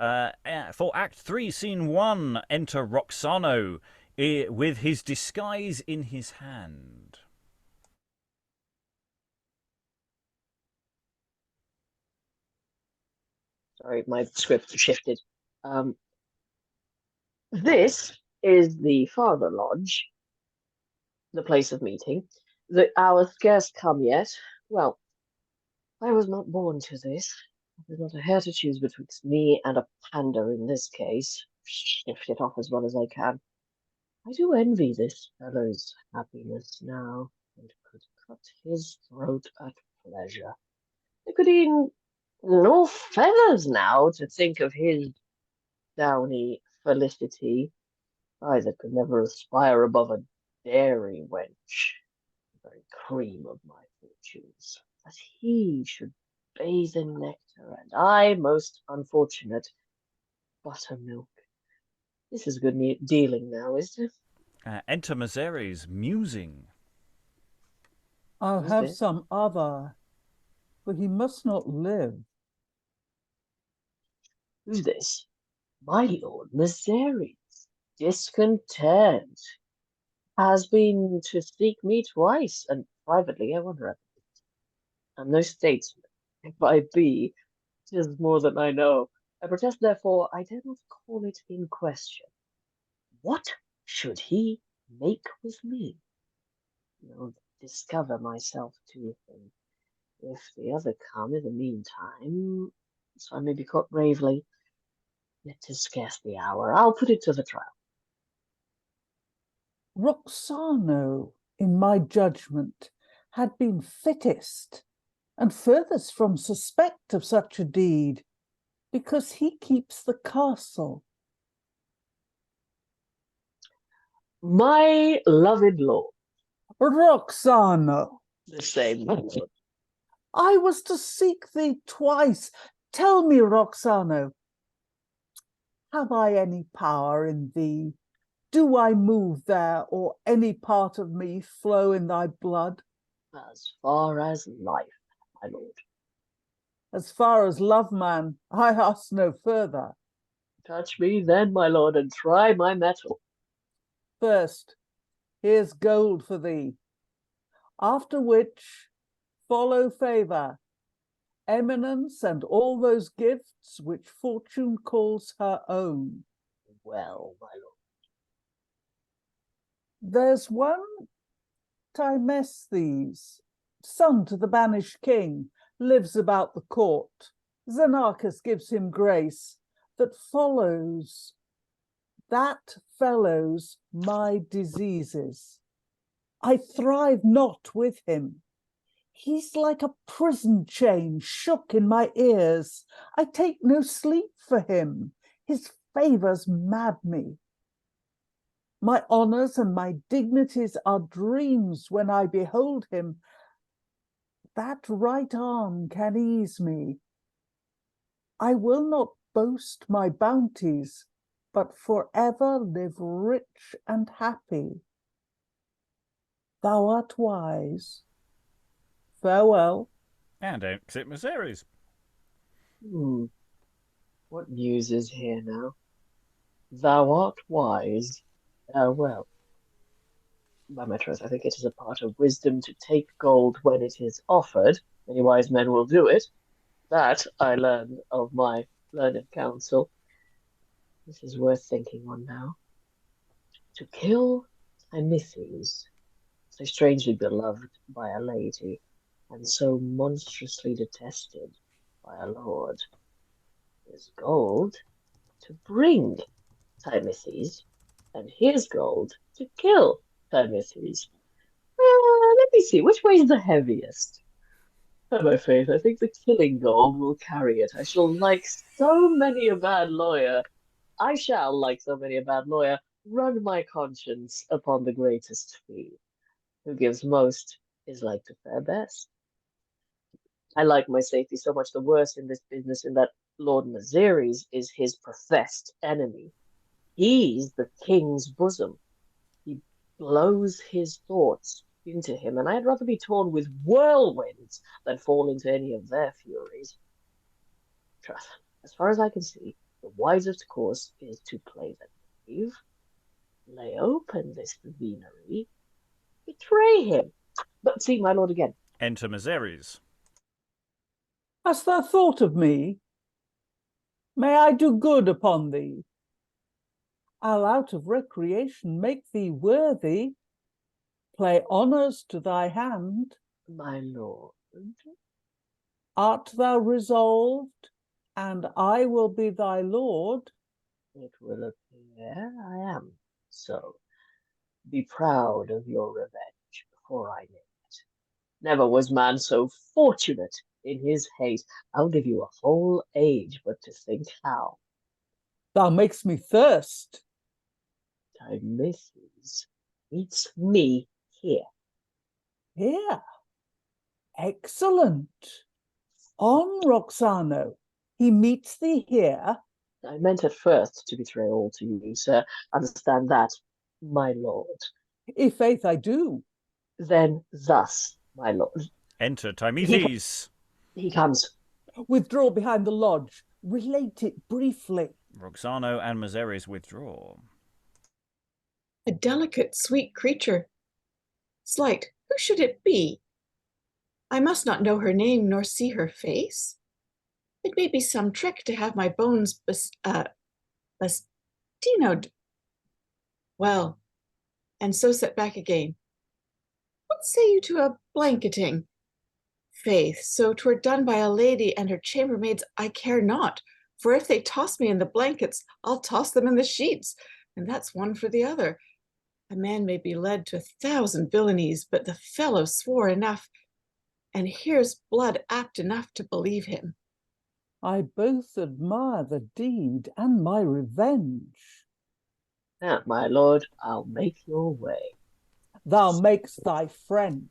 For Act 3, Scene 1, enter Roxano with his disguise in his hand. Sorry, my script shifted. This is the Father Lodge, the place of meeting. The hour scarce come yet. Well, I was not born to this. There's not a hair to choose betwixt me and a panda in this case. Shift it off as well as I can. I do envy this fellow's happiness now, and could cut his throat at pleasure. There could e'en no feathers now to think of his downy felicity. I that could never aspire above a dairy wench, the very cream of my fortunes, that he should bathe in nectar, and I, most unfortunate, buttermilk. This is good dealing now, isn't it? Enter Mazeres, musing. I'll have some other, but he must not live. Who's this? My lord Mazeres, discontent, has been to seek me twice, and privately I wonder at it. I'm no statesman. If I be, 'tis more than I know. I protest, therefore, I dare not call it in question. What should he make with me? I'll discover myself to him. If the other come in the meantime, so I may be caught bravely, yet 'tis scarce the hour. I'll put it to the trial. Roxano, in my judgment, had been fittest and furthest from suspect of such a deed, because he keeps the castle. My loved lord. Roxano. The same, my lord. I was to seek thee twice. Tell me, Roxano, have I any power in thee? Do I move there, or any part of me flow in thy blood? As far as life, my lord. As far as love, man, I ask no further. Touch me then, my lord, and try my mettle. First, here's gold for thee. After which, follow favour, eminence, and all those gifts which fortune calls her own. Well, my lord. There's one Tymethes, son to the banished king, lives about the court. Zenarchus gives him grace, that fellows my diseases. I thrive not with him. He's like a prison chain shook in my ears. I take no sleep for him. His favours mad me. My honours and my dignities are dreams when I behold him. That right arm can ease me. I will not boast my bounties, but forever live rich and happy. Thou art wise. Farewell. And exit Mazeres. What news is here now? Thou art wise. Well. By my troth, I think it is a part of wisdom to take gold when it is offered. Many wise men will do it. That I learned of my learned counsel. This is worth thinking on now. To kill Tymethes, so strangely beloved by a lady, and so monstrously detested by a lord, is gold to bring Tymethes, and his gold to kill Tymethes. Let me see, which way is the heaviest? By my faith, I think the killing gold will carry it. I shall like so many a bad lawyer. I shall, like so many a bad lawyer, run my conscience upon the greatest fee. Who gives most is like to fare best. I like my safety so much the worse in this business in that Lord Mazeres is his professed enemy. He's the king's bosom. He blows his thoughts into him, and I'd rather be torn with whirlwinds than fall into any of their furies. Trust, as far as I can see, the wisest course is to play the knave, lay open this venery, betray him. But see, my lord, again. Enter Mazeres. Hast thou thought of me? May I do good upon thee? I'll out of recreation make thee worthy, play honours to thy hand. My lord. Art thou resolved, and I will be thy lord? It will appear I am so. Be proud of your revenge before I name it. Never was man so fortunate in his hate. I'll give you a whole age but to think how. Thou makest me thirst. Tymethes meets me here. Here? Excellent. On, Roxano. He meets thee here. I meant at first to betray all to you, sir. Understand that, my lord. I' faith I do. Then thus, my lord. Enter Tymethes. He comes. Withdraw behind the lodge. Relate it briefly. Roxano and Mazeres withdraw. A delicate, sweet creature. Slight, who should it be? I must not know her name nor see her face. It may be some trick to have my bones bastinoed. Well, and so set back again. What say you to a blanketing? Faith, so 'twere done by a lady and her chambermaids, I care not, for if they toss me in the blankets, I'll toss them in the sheets, and that's one for the other. A man may be led to 1,000 villainies, but the fellow swore enough, and here's blood apt enough to believe him. I both admire the deed and my revenge. My lord, I'll make your way. Thou makest thy friend.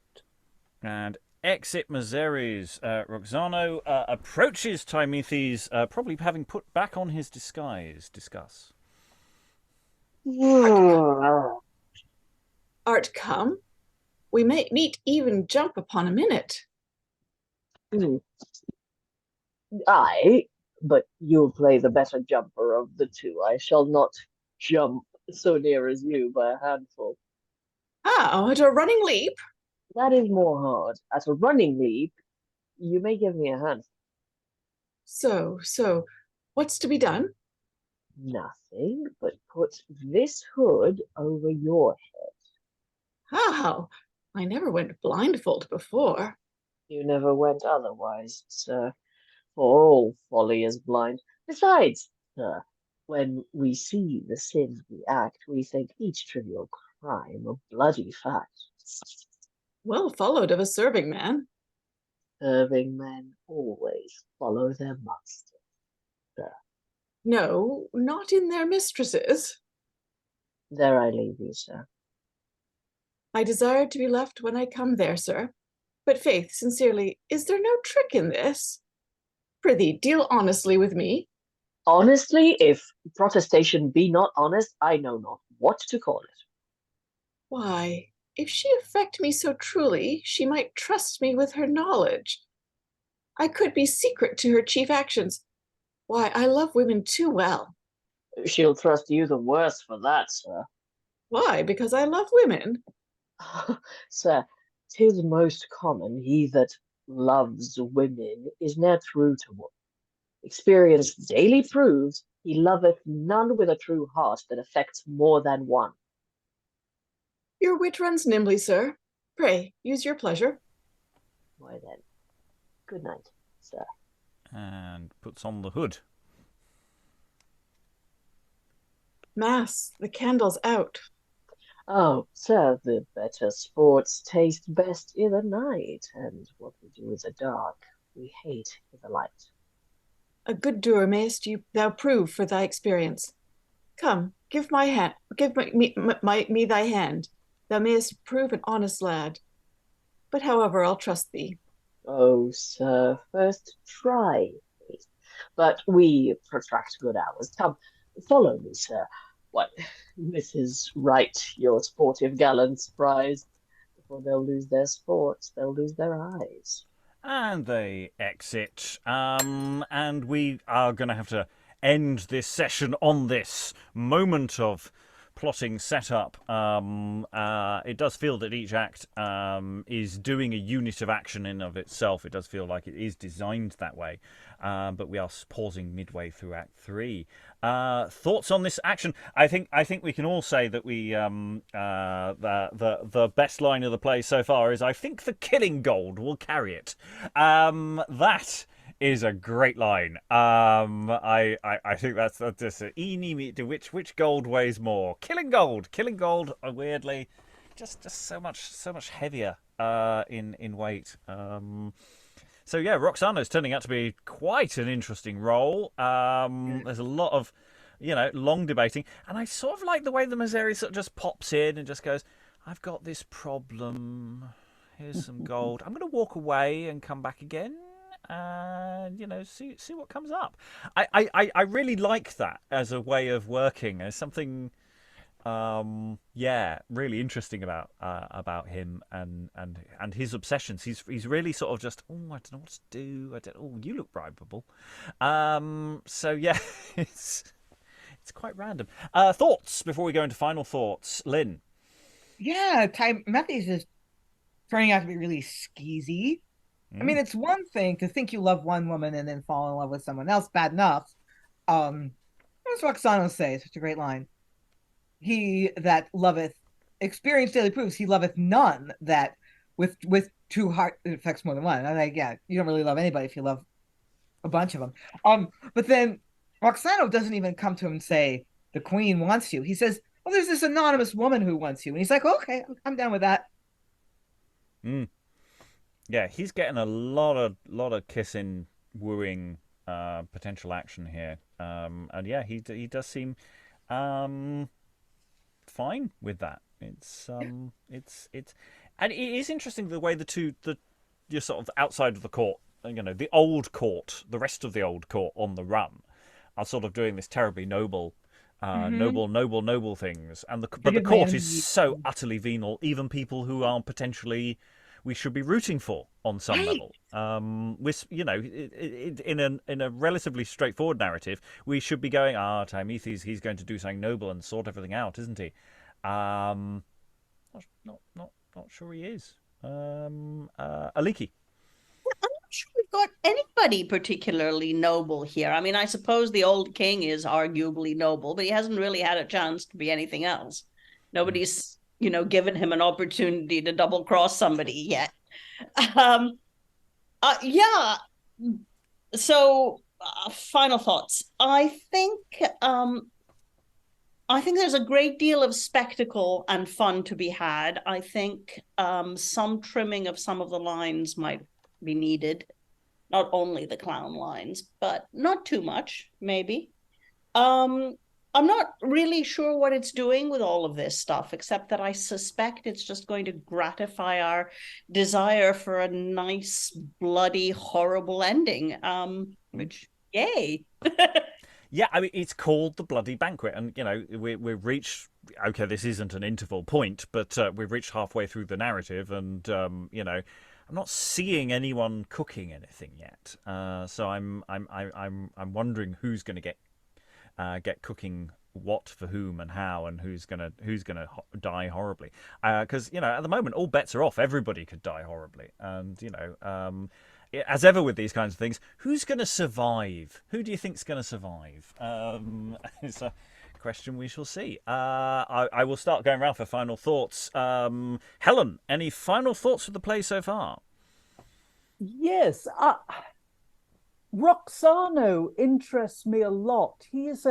And exit Mazeres. Roxano approaches Tymethes, probably having put back on his disguise. Discuss. Art come? We may meet even jump upon a minute. Aye, but you'll play the better jumper of the two. I shall not jump so near as you by a handful. How, at a running leap? That is more hard. At a running leap, you may give me a handful. So, what's to be done? Nothing, but put this hood over your head. How? I never went blindfold before. You never went otherwise, sir, for all folly is blind. Besides, sir, when we see the sins we act, we think each trivial crime a bloody fact. Well followed of a serving man. Serving men always follow their masters, sir. No, not in their mistresses. There I leave you, sir. I desired to be left when I come there, sir. But faith, sincerely, is there no trick in this? Prithee, deal honestly with me. Honestly, if protestation be not honest, I know not what to call it. Why, if she affect me so truly, she might trust me with her knowledge. I could be secret to her chief actions. Why, I love women too well. She'll trust you the worse for that, sir. Why, because I love women? Sir, 'tis most common he that loves women is ne'er true to one. Experience daily proves he loveth none with a true heart that affects more than one. Your wit runs nimbly, sir. Pray, use your pleasure. Why then, good night, sir. And puts on the hood. Mass, the candle's out. Oh, sir, the better sports taste best in the night, and what we do in the dark, we hate in the light. A good doer mayst thou prove for thy experience. Come, give me thy hand. Thou mayst prove an honest lad. But however, I'll trust thee. Oh, sir, first try, please. But we protract good hours. Come, follow me, sir. What, this is right, your sportive gallants prize. Before they'll lose their sports, they'll lose their eyes. And they exit. And we are going to have to end this session on this moment of plotting setup. It does feel that each act is doing a unit of action in of itself. It does feel like it is designed that way. But we are pausing midway through Act 3. Thoughts on this action? I think we can all say that we the best line of the play so far is I think the killing gold will carry it. That is a great line. I think that's just an eeny meet which gold weighs more. Killing gold, weirdly, just so much heavier in weight. So yeah, Roxano's turning out to be quite an interesting role. There's a lot of, long debating, and I sort of like the way the Mazeres sort of just pops in and just goes, "I've got this problem. Here's some gold. I'm going to walk away and come back again, and see what comes up." I really like that as a way of working. There's something really interesting about him and his obsessions. He's really sort of just, I don't know what to do. You look bribable. So yeah, it's quite random. Thoughts before we go into final thoughts, Lynn? Yeah, Tymethes is turning out to be really skeezy. I mean, it's one thing to think you love one woman and then fall in love with someone else. Bad enough. What does Roxano say? Such a great line. He that loveth, experience daily proves he loveth none that with two heart it affects more than one. I'm like, yeah, you don't really love anybody if you love a bunch of them. But then Roxano doesn't even come to him and say the queen wants you. He says, "Oh, there's this anonymous woman who wants you," and he's like, "Okay, I'm down with that." Yeah, he's getting a lot of kissing, wooing, potential action here, and yeah, he does seem fine with that. It's and it is interesting the way you're sort of outside of the court, the old court, the rest of the old court on the run, are sort of doing this terribly noble. Noble things, but the court is so utterly venal. Even people who are potentially we should be rooting for on some level. In a relatively straightforward narrative, we should be going, Tymethes, he's going to do something noble and sort everything out, isn't he? Not sure he is. Aliki. I'm not sure we've got anybody particularly noble here. I mean, I suppose the old king is arguably noble, but he hasn't really had a chance to be anything else. Nobody's, given him an opportunity to double cross somebody yet. Yeah. So, final thoughts. I think there's a great deal of spectacle and fun to be had. I think some trimming of some of the lines might be needed. Not only the clown lines, but not too much, maybe. I'm not really sure what it's doing with all of this stuff, except that I suspect it's just going to gratify our desire for a nice, bloody, horrible ending. Which, yay. Yeah, I mean, it's called the Bloody Banquet, and, we've reached... Okay, this isn't an interval point, but we've reached halfway through the narrative, and, I'm not seeing anyone cooking anything yet. So I'm wondering who's going to get cooking what for whom and how, and who's gonna die horribly. Because at the moment all bets are off. Everybody could die horribly, and as ever with these kinds of things, who's going to survive? Who do you think's going to survive? It's a question we shall see. I will start going around for final thoughts. Helen, any final thoughts for the play so far? Yes, Roxano interests me a lot. He is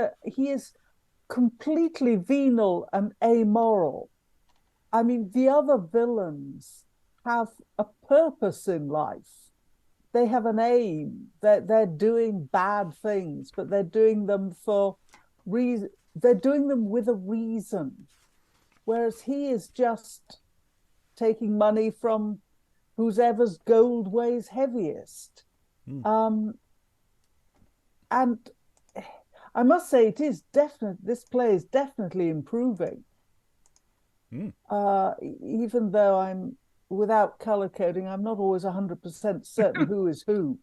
completely venal and amoral. I mean, the other villains have a purpose in life. They have an aim. They're doing bad things, but they're doing them for reason. They're doing them with a reason, whereas he is just taking money from whoever's gold weighs heaviest. And I must say, this play is definitely improving. Even though I'm without color coding, I'm not always 100% certain who is who.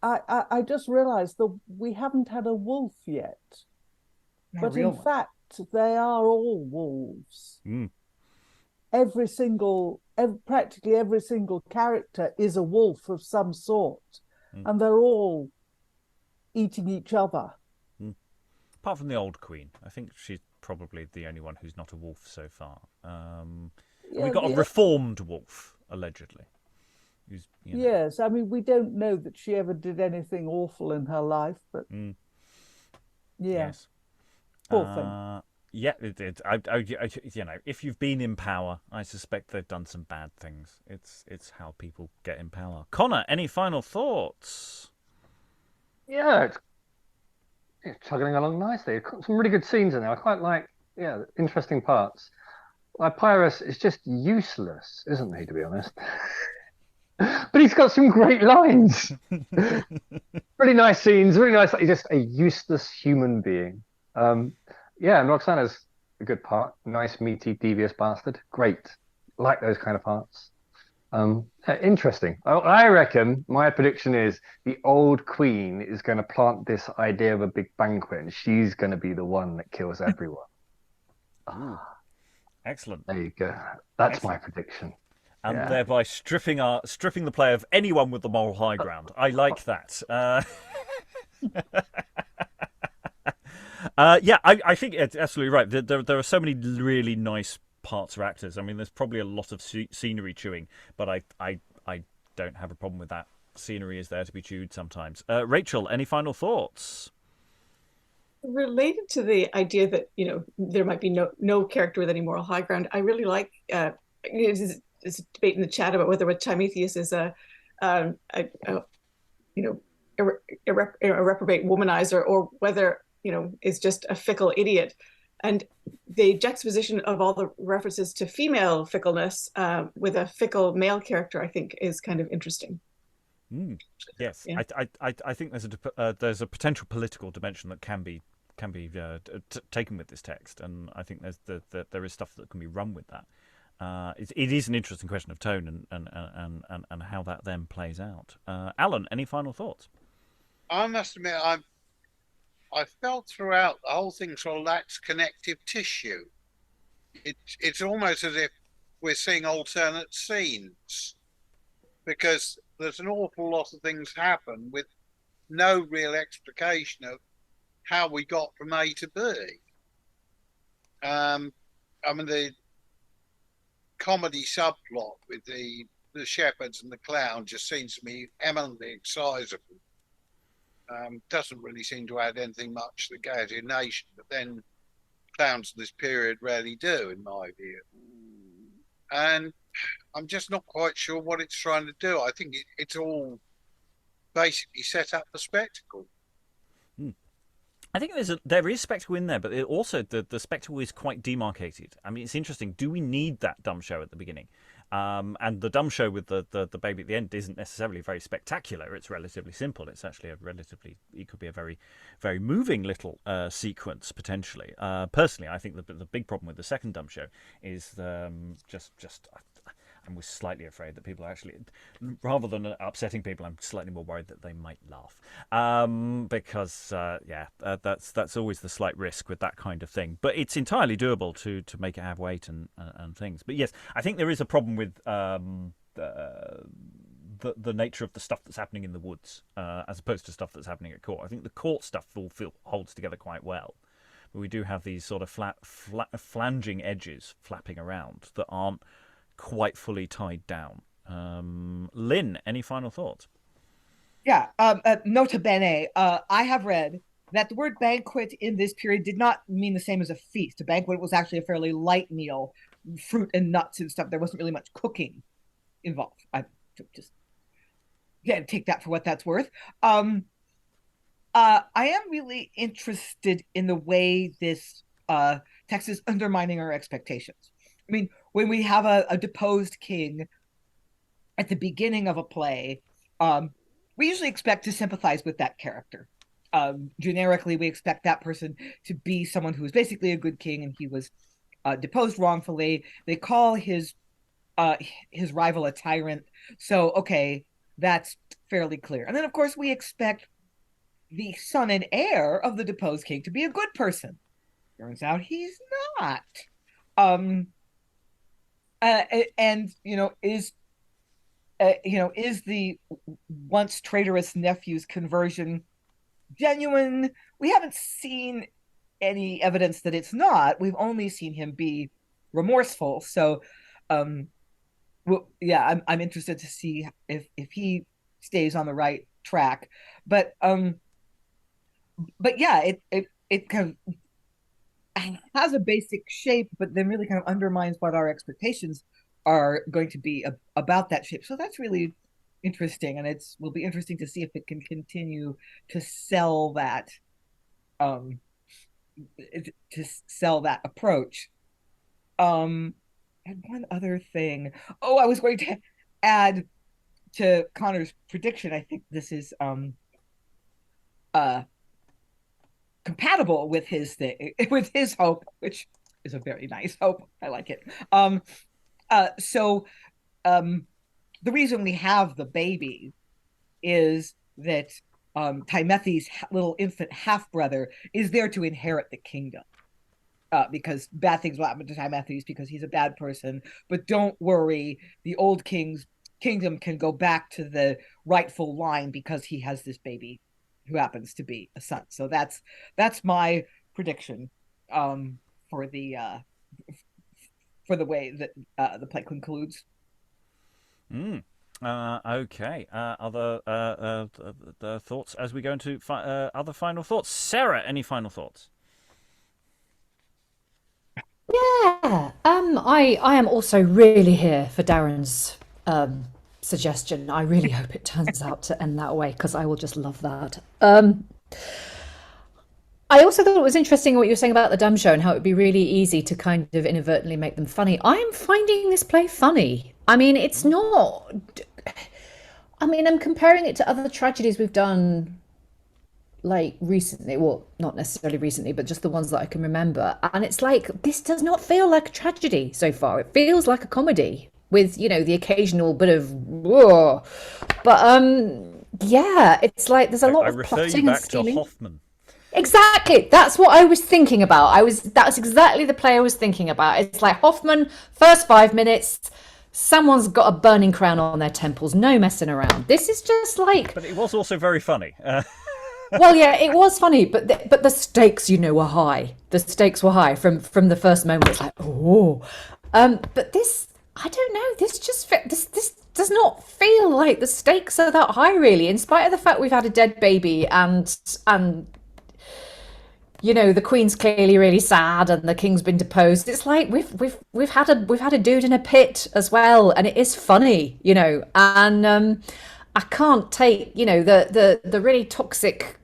I just realized that we haven't had a wolf yet, but in fact, they are all wolves. Practically every single character is a wolf of some sort, and they're all eating each other. Apart from the old queen. I think she's probably the only one who's not a wolf so far. We've got a reformed wolf, allegedly. Yes, I mean, we don't know that she ever did anything awful in her life, but yes. Poor thing. Yeah, if you've been in power, I suspect they've done some bad things. It's how people get in power. Connor, any final thoughts? Yeah, it's chugging along nicely. Some really good scenes in there. I quite like, interesting parts. Lapyrus is just useless, isn't he, to be honest? But he's got some great lines. Really nice scenes, really nice. He's just a useless human being. And Roxana's a good part. Nice, meaty, devious bastard. Great. Like those kind of parts. Interesting. I reckon my prediction is the old queen is going to plant this idea of a big banquet, and she's going to be the one that kills everyone. Excellent. There you go. That's my prediction. and thereby stripping the player of anyone with the moral high ground. I like that. I think it's absolutely right. There are so many really nice parts for actors. I mean, there's probably a lot of scenery chewing, but I don't have a problem with that. Scenery is there to be chewed sometimes. Rachel, any final thoughts? Related to the idea that there might be no character with any moral high ground, I really like there's a debate in the chat about whether Tymethes is a reprobate womanizer or whether is just a fickle idiot. And the juxtaposition of all the references to female fickleness with a fickle male character, I think, is kind of interesting. Yes, Yeah. I think there's a potential political dimension that can be taken with this text, and I think there is stuff that can be run with that. It is an interesting question of tone and how that then plays out. Alan, any final thoughts? I must admit, I felt throughout the whole thing sort of lacks connective tissue. It's almost as if we're seeing alternate scenes, because there's an awful lot of things happen with no real explication of how we got from A to B. I mean, the comedy subplot with the shepherds and the clown just seems to me eminently excisable. Doesn't really seem to add anything much to the gaiety of nation, but then clowns in this period rarely do, in my view. And I'm just not quite sure what it's trying to do. I think it's all basically set up for spectacle. I think there is spectacle in there, but also the spectacle is quite demarcated. I mean, it's interesting. Do we need that dumb show at the beginning? And the dumb show with the baby at the end isn't necessarily very spectacular. It's relatively simple. It's actually it could be a very, very moving little sequence, potentially. Personally, I think the big problem with the second dumb show is I'm slightly afraid that people are actually, rather than upsetting people, I'm slightly more worried that they might laugh. Because that's always the slight risk with that kind of thing. But it's entirely doable to make it have weight and things. But yes, I think there is a problem with the nature of the stuff that's happening in the woods as opposed to stuff that's happening at court. I think the court stuff holds together quite well. But we do have these sort of flanging edges flapping around that aren't quite fully tied down. Lynn, any final thoughts? Yeah, nota bene, I have read that the word banquet in this period did not mean the same as a feast. A banquet was actually a fairly light meal, fruit and nuts and stuff. There wasn't really much cooking involved. I just take that for what that's worth. I am really interested in the way this text is undermining our expectations. I mean, when we have a deposed king at the beginning of a play, we usually expect to sympathize with that character. Generically, we expect that person to be someone who is basically a good king, and he was deposed wrongfully. They call his rival a tyrant. So, okay, that's fairly clear. And then, of course, we expect the son and heir of the deposed king to be a good person. Turns out he's not. And is the once traitorous nephew's conversion genuine? We haven't seen any evidence that it's not. We've only seen him be remorseful. So, I'm interested to see if he stays on the right track. But yeah, it kind of has a basic shape, but then really kind of undermines what our expectations are going to be about that shape. So that's really interesting, and will be interesting to see if it can continue to sell that approach. And one other thing. Oh, I was going to add to Connor's prediction. I think this is compatible with his hope, which is a very nice hope. I like it. The reason we have the baby is that Tymethes' little infant half-brother is there to inherit the kingdom. because bad things will happen to Tymethes because he's a bad person. But don't worry, the old king's kingdom can go back to the rightful line because he has this baby who happens to be a son. So that's my prediction for the way that the play concludes. Okay. Other thoughts as we go into other final thoughts? Sarah, any final thoughts? Yeah. I am also really here for Darren's suggestion. I really hope it turns out to end that way because I will just love that. I also thought it was interesting what you were saying about the dumb show and how it would be really easy to kind of inadvertently make them funny. I am finding this play funny. I mean, it's not. I mean, I'm comparing it to other tragedies we've done, like recently. Well, not necessarily recently, but just the ones that I can remember. And it's like, this does not feel like a tragedy so far. It feels like a comedy with, you know, the occasional bit of whoa. But yeah, it's like there's a lot of plotting and scheming. I refer you back to Hoffman. Exactly. That's what I was thinking about. That's exactly the play I was thinking about. It's like Hoffman, first 5 minutes, someone's got a burning crown on their temples, no messing around. This is just like... But it was also very funny. Well, yeah, it was funny, but the stakes, you know, were high. The stakes were high from the first moment. It's like, oh. But this, I don't know, this does not feel like the stakes are that high, really, in spite of the fact we've had a dead baby and you know, the Queen's clearly really sad and the King's been deposed. It's like we've had a dude in a pit as well, and it is funny, you know. And I can't take, you know, the really toxic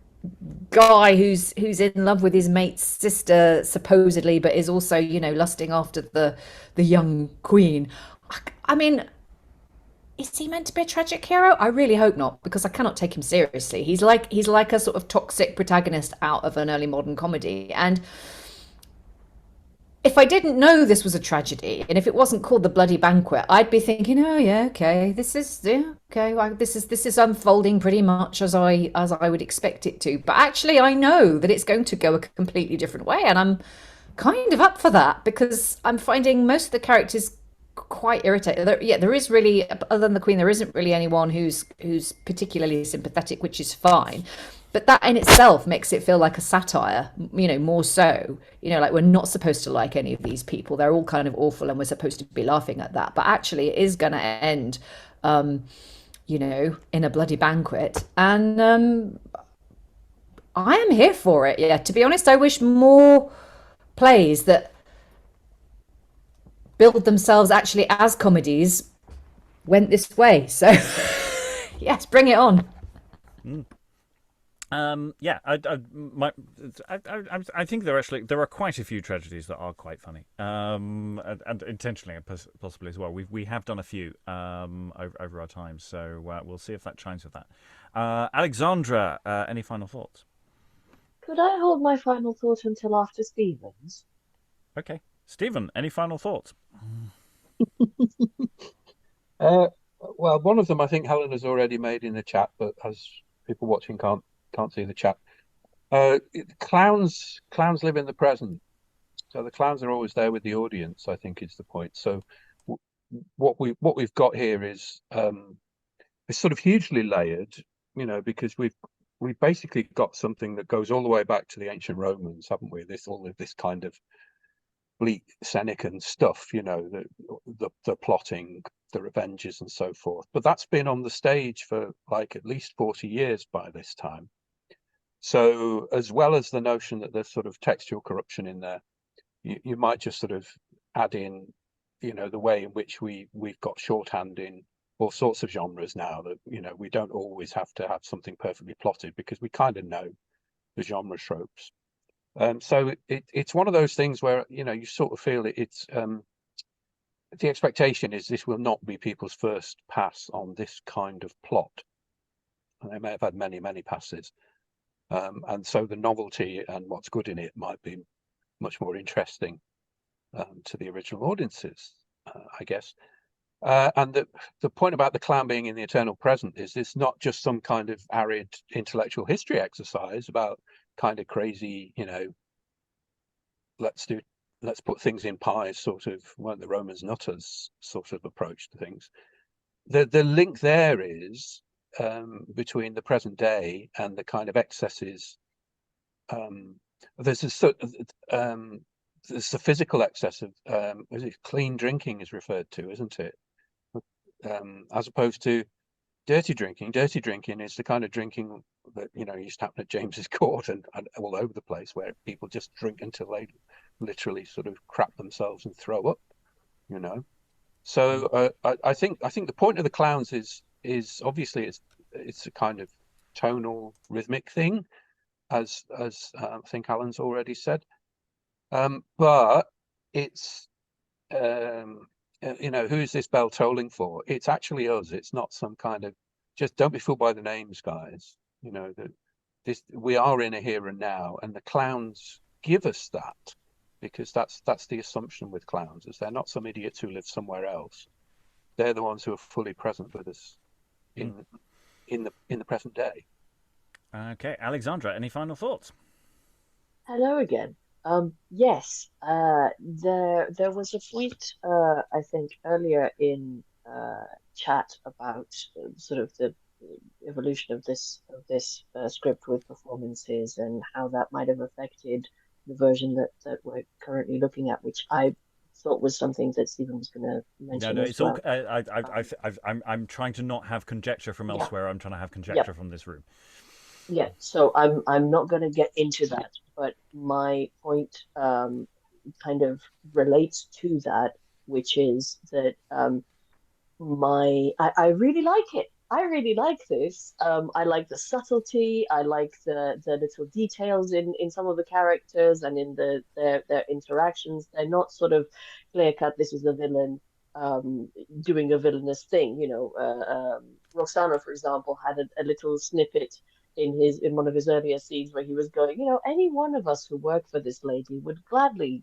guy who's in love with his mate's sister supposedly, but is also, you know, lusting after the young Queen. I mean, is he meant to be a tragic hero? I really hope not, because I cannot take him seriously. He's like a sort of toxic protagonist out of an early modern comedy. And if I didn't know this was a tragedy, and if it wasn't called The Bloody Banquet, I'd be thinking, oh yeah, okay, this is unfolding pretty much as I would expect it to. But actually, I know that it's going to go a completely different way, and I'm kind of up for that because I'm finding most of the characters quite irritating. There is really, other than the Queen, there isn't really anyone who's particularly sympathetic, which is fine. But that in itself makes it feel like a satire, you know, more so. You know, like we're not supposed to like any of these people. They're all kind of awful and we're supposed to be laughing at that. But actually it is going to end, you know, in a bloody banquet. And I am here for it. Yeah, to be honest, I wish more plays that build themselves actually as comedies went this way. So, yes, bring it on. Yeah, I think there are quite a few tragedies that are quite funny, and intentionally and possibly as well. We have done a few over our time, so we'll see if that chimes with that. Alexandra, any final thoughts? Could I hold my final thought until after Stephen's? Okay, Stephen, any final thoughts? Well, one of them I think Helen has already made in the chat, but as people watching can't see the chat. Clowns live in the present, so the clowns are always there with the audience, I think is the point. So what we've got here is it's sort of hugely layered, you know, because we've basically got something that goes all the way back to the ancient Romans, haven't we? All of this kind of bleak Senecan stuff, you know, the plotting, the revenges and so forth. But that's been on the stage for like at least 40 years by this time. So as well as the notion that there's sort of textual corruption in there, you might just sort of add in, you know, the way in which we've got shorthand in all sorts of genres now, that, you know, we don't always have to have something perfectly plotted because we kind of know the genre tropes. So it's one of those things where, you know, you sort of feel it's the expectation is this will not be people's first pass on this kind of plot. And they may have had many, many passes. And so the novelty and what's good in it might be much more interesting to the original audiences, I guess. And the point about the clown being in the eternal present is it's not just some kind of arid intellectual history exercise about kind of crazy, you know, let's do let's put things in pies sort of, weren't the Romans nutters sort of approach to things. The link there is between the present day and the kind of excesses. There's the physical excess of clean drinking is referred to, isn't it? As opposed to dirty drinking. Dirty drinking is the kind of drinking that used to happen at James's Court and all over the place, where people just drink until they literally sort of crap themselves and throw up. So I think the point of the clowns is obviously it's a kind of tonal rhythmic thing, as I think Alan's already said, but it's who's this bell tolling for? It's actually us. It's not some kind of, just don't be fooled by the names, guys. We are in a here and now, and the clowns give us that, because that's the assumption with clowns, is they're not some idiots who live somewhere else. They're the ones who are fully present with us in the present day. Okay, Alexandra, any final thoughts? Hello again. Yes, there was a point I think earlier in chat about sort of the evolution of this script with performances and how that might have affected the version that we're currently looking at, which I thought was something that Stephen was going to mention. No, as it's well. all. I'm trying to not have conjecture from elsewhere. I'm trying to have conjecture from this room. Yeah, so I'm not going to get into that, but my point kind of relates to that, which is that I really like it. I really like this. I like the subtlety. I like the little details in some of the characters and in their interactions. They're not sort of clear cut. This is a villain doing a villainous thing. Roxano, for example, had a little snippet in one of his earlier scenes where he was going, any one of us who work for this lady would gladly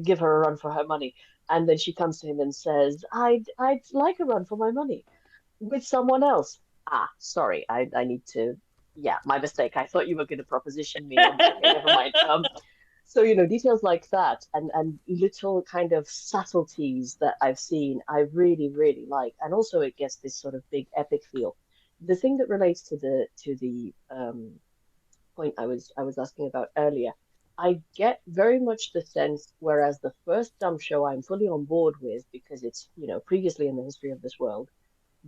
give her a run for her money. And then she comes to him and says, I'd like a run for my money with someone else. Sorry, I need to, my mistake. I thought you were going to proposition me. Okay, never mind. So, details like that and little kind of subtleties that I've seen, I really, really like. And also it gets this sort of big epic feel. The thing that relates to the point I was asking about earlier, I get very much the sense, whereas the first dumb show I'm fully on board with because it's, previously in the history of this world,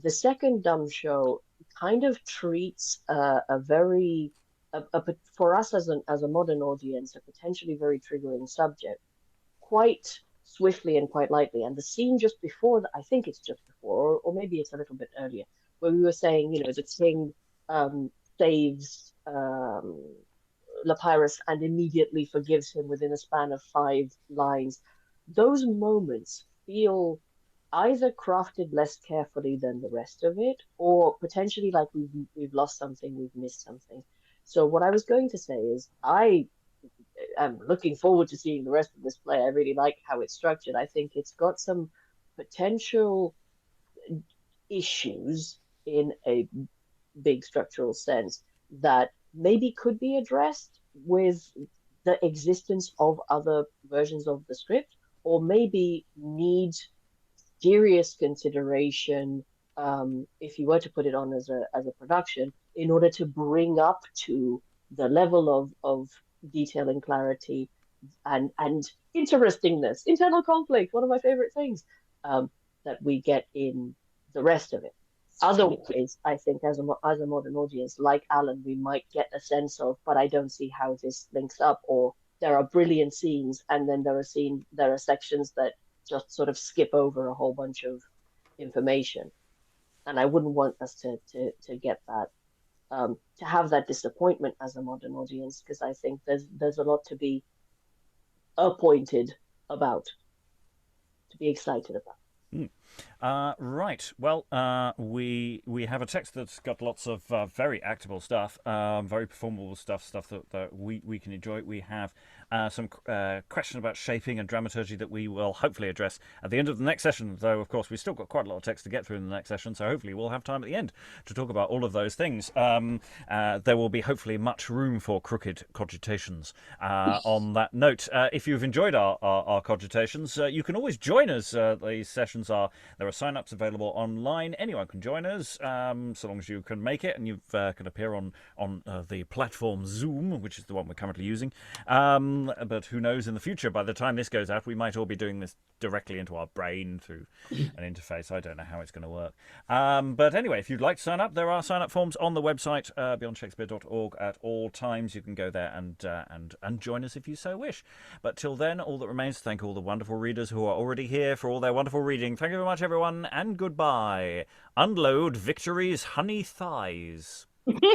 the second dumb show kind of treats for us as a modern audience, a potentially very triggering subject quite swiftly and quite lightly. And the scene just before that, I think it's just before, or maybe it's a little bit earlier, where we were saying, the king saves Lapyrus and immediately forgives him within a span of 5 lines. Those moments feel either crafted less carefully than the rest of it, or potentially like we've lost something, we've missed something. So what I was going to say is I am looking forward to seeing the rest of this play. I really like how it's structured. I think it's got some potential issues in a big structural sense that maybe could be addressed with the existence of other versions of the script, or maybe need serious consideration if you were to put it on as a production, in order to bring up to the level of detail and clarity and interestingness, internal conflict, one of my favorite things, that we get in the rest of it. Otherwise, I think as a modern audience, like Alan, we might get a sense of, but I don't see how this links up, or there are brilliant scenes, and then there are sections that just sort of skip over a whole bunch of information. And I wouldn't want us to get that, to have that disappointment as a modern audience, because I think there's a lot to be appointed about, to be excited about. Right. Well, we have a text that's got lots of very actable stuff, very performable stuff that we can enjoy. We have some question about shaping and dramaturgy that we will hopefully address at the end of the next session, though, of course, we've still got quite a lot of text to get through in the next session, so hopefully we'll have time at the end to talk about all of those things. There will be hopefully much room for crooked cogitations. On that note, if you've enjoyed our cogitations, you can always join us. These sessions there are sign-ups available online. Anyone can join us, so long as you can make it and you can appear on the platform Zoom, which is the one we're currently using. But who knows in the future, by the time this goes out, we might all be doing this directly into our brain through an interface. I don't know how it's going to work. But anyway, if you'd like to sign up, there are sign-up forms on the website, beyondshakespeare.org at all times. You can go there and join us if you so wish. But till then, all that remains to thank all the wonderful readers who are already here for all their wonderful reading. Thank you very much, everyone, and goodbye. Unload Victory's honey thighs.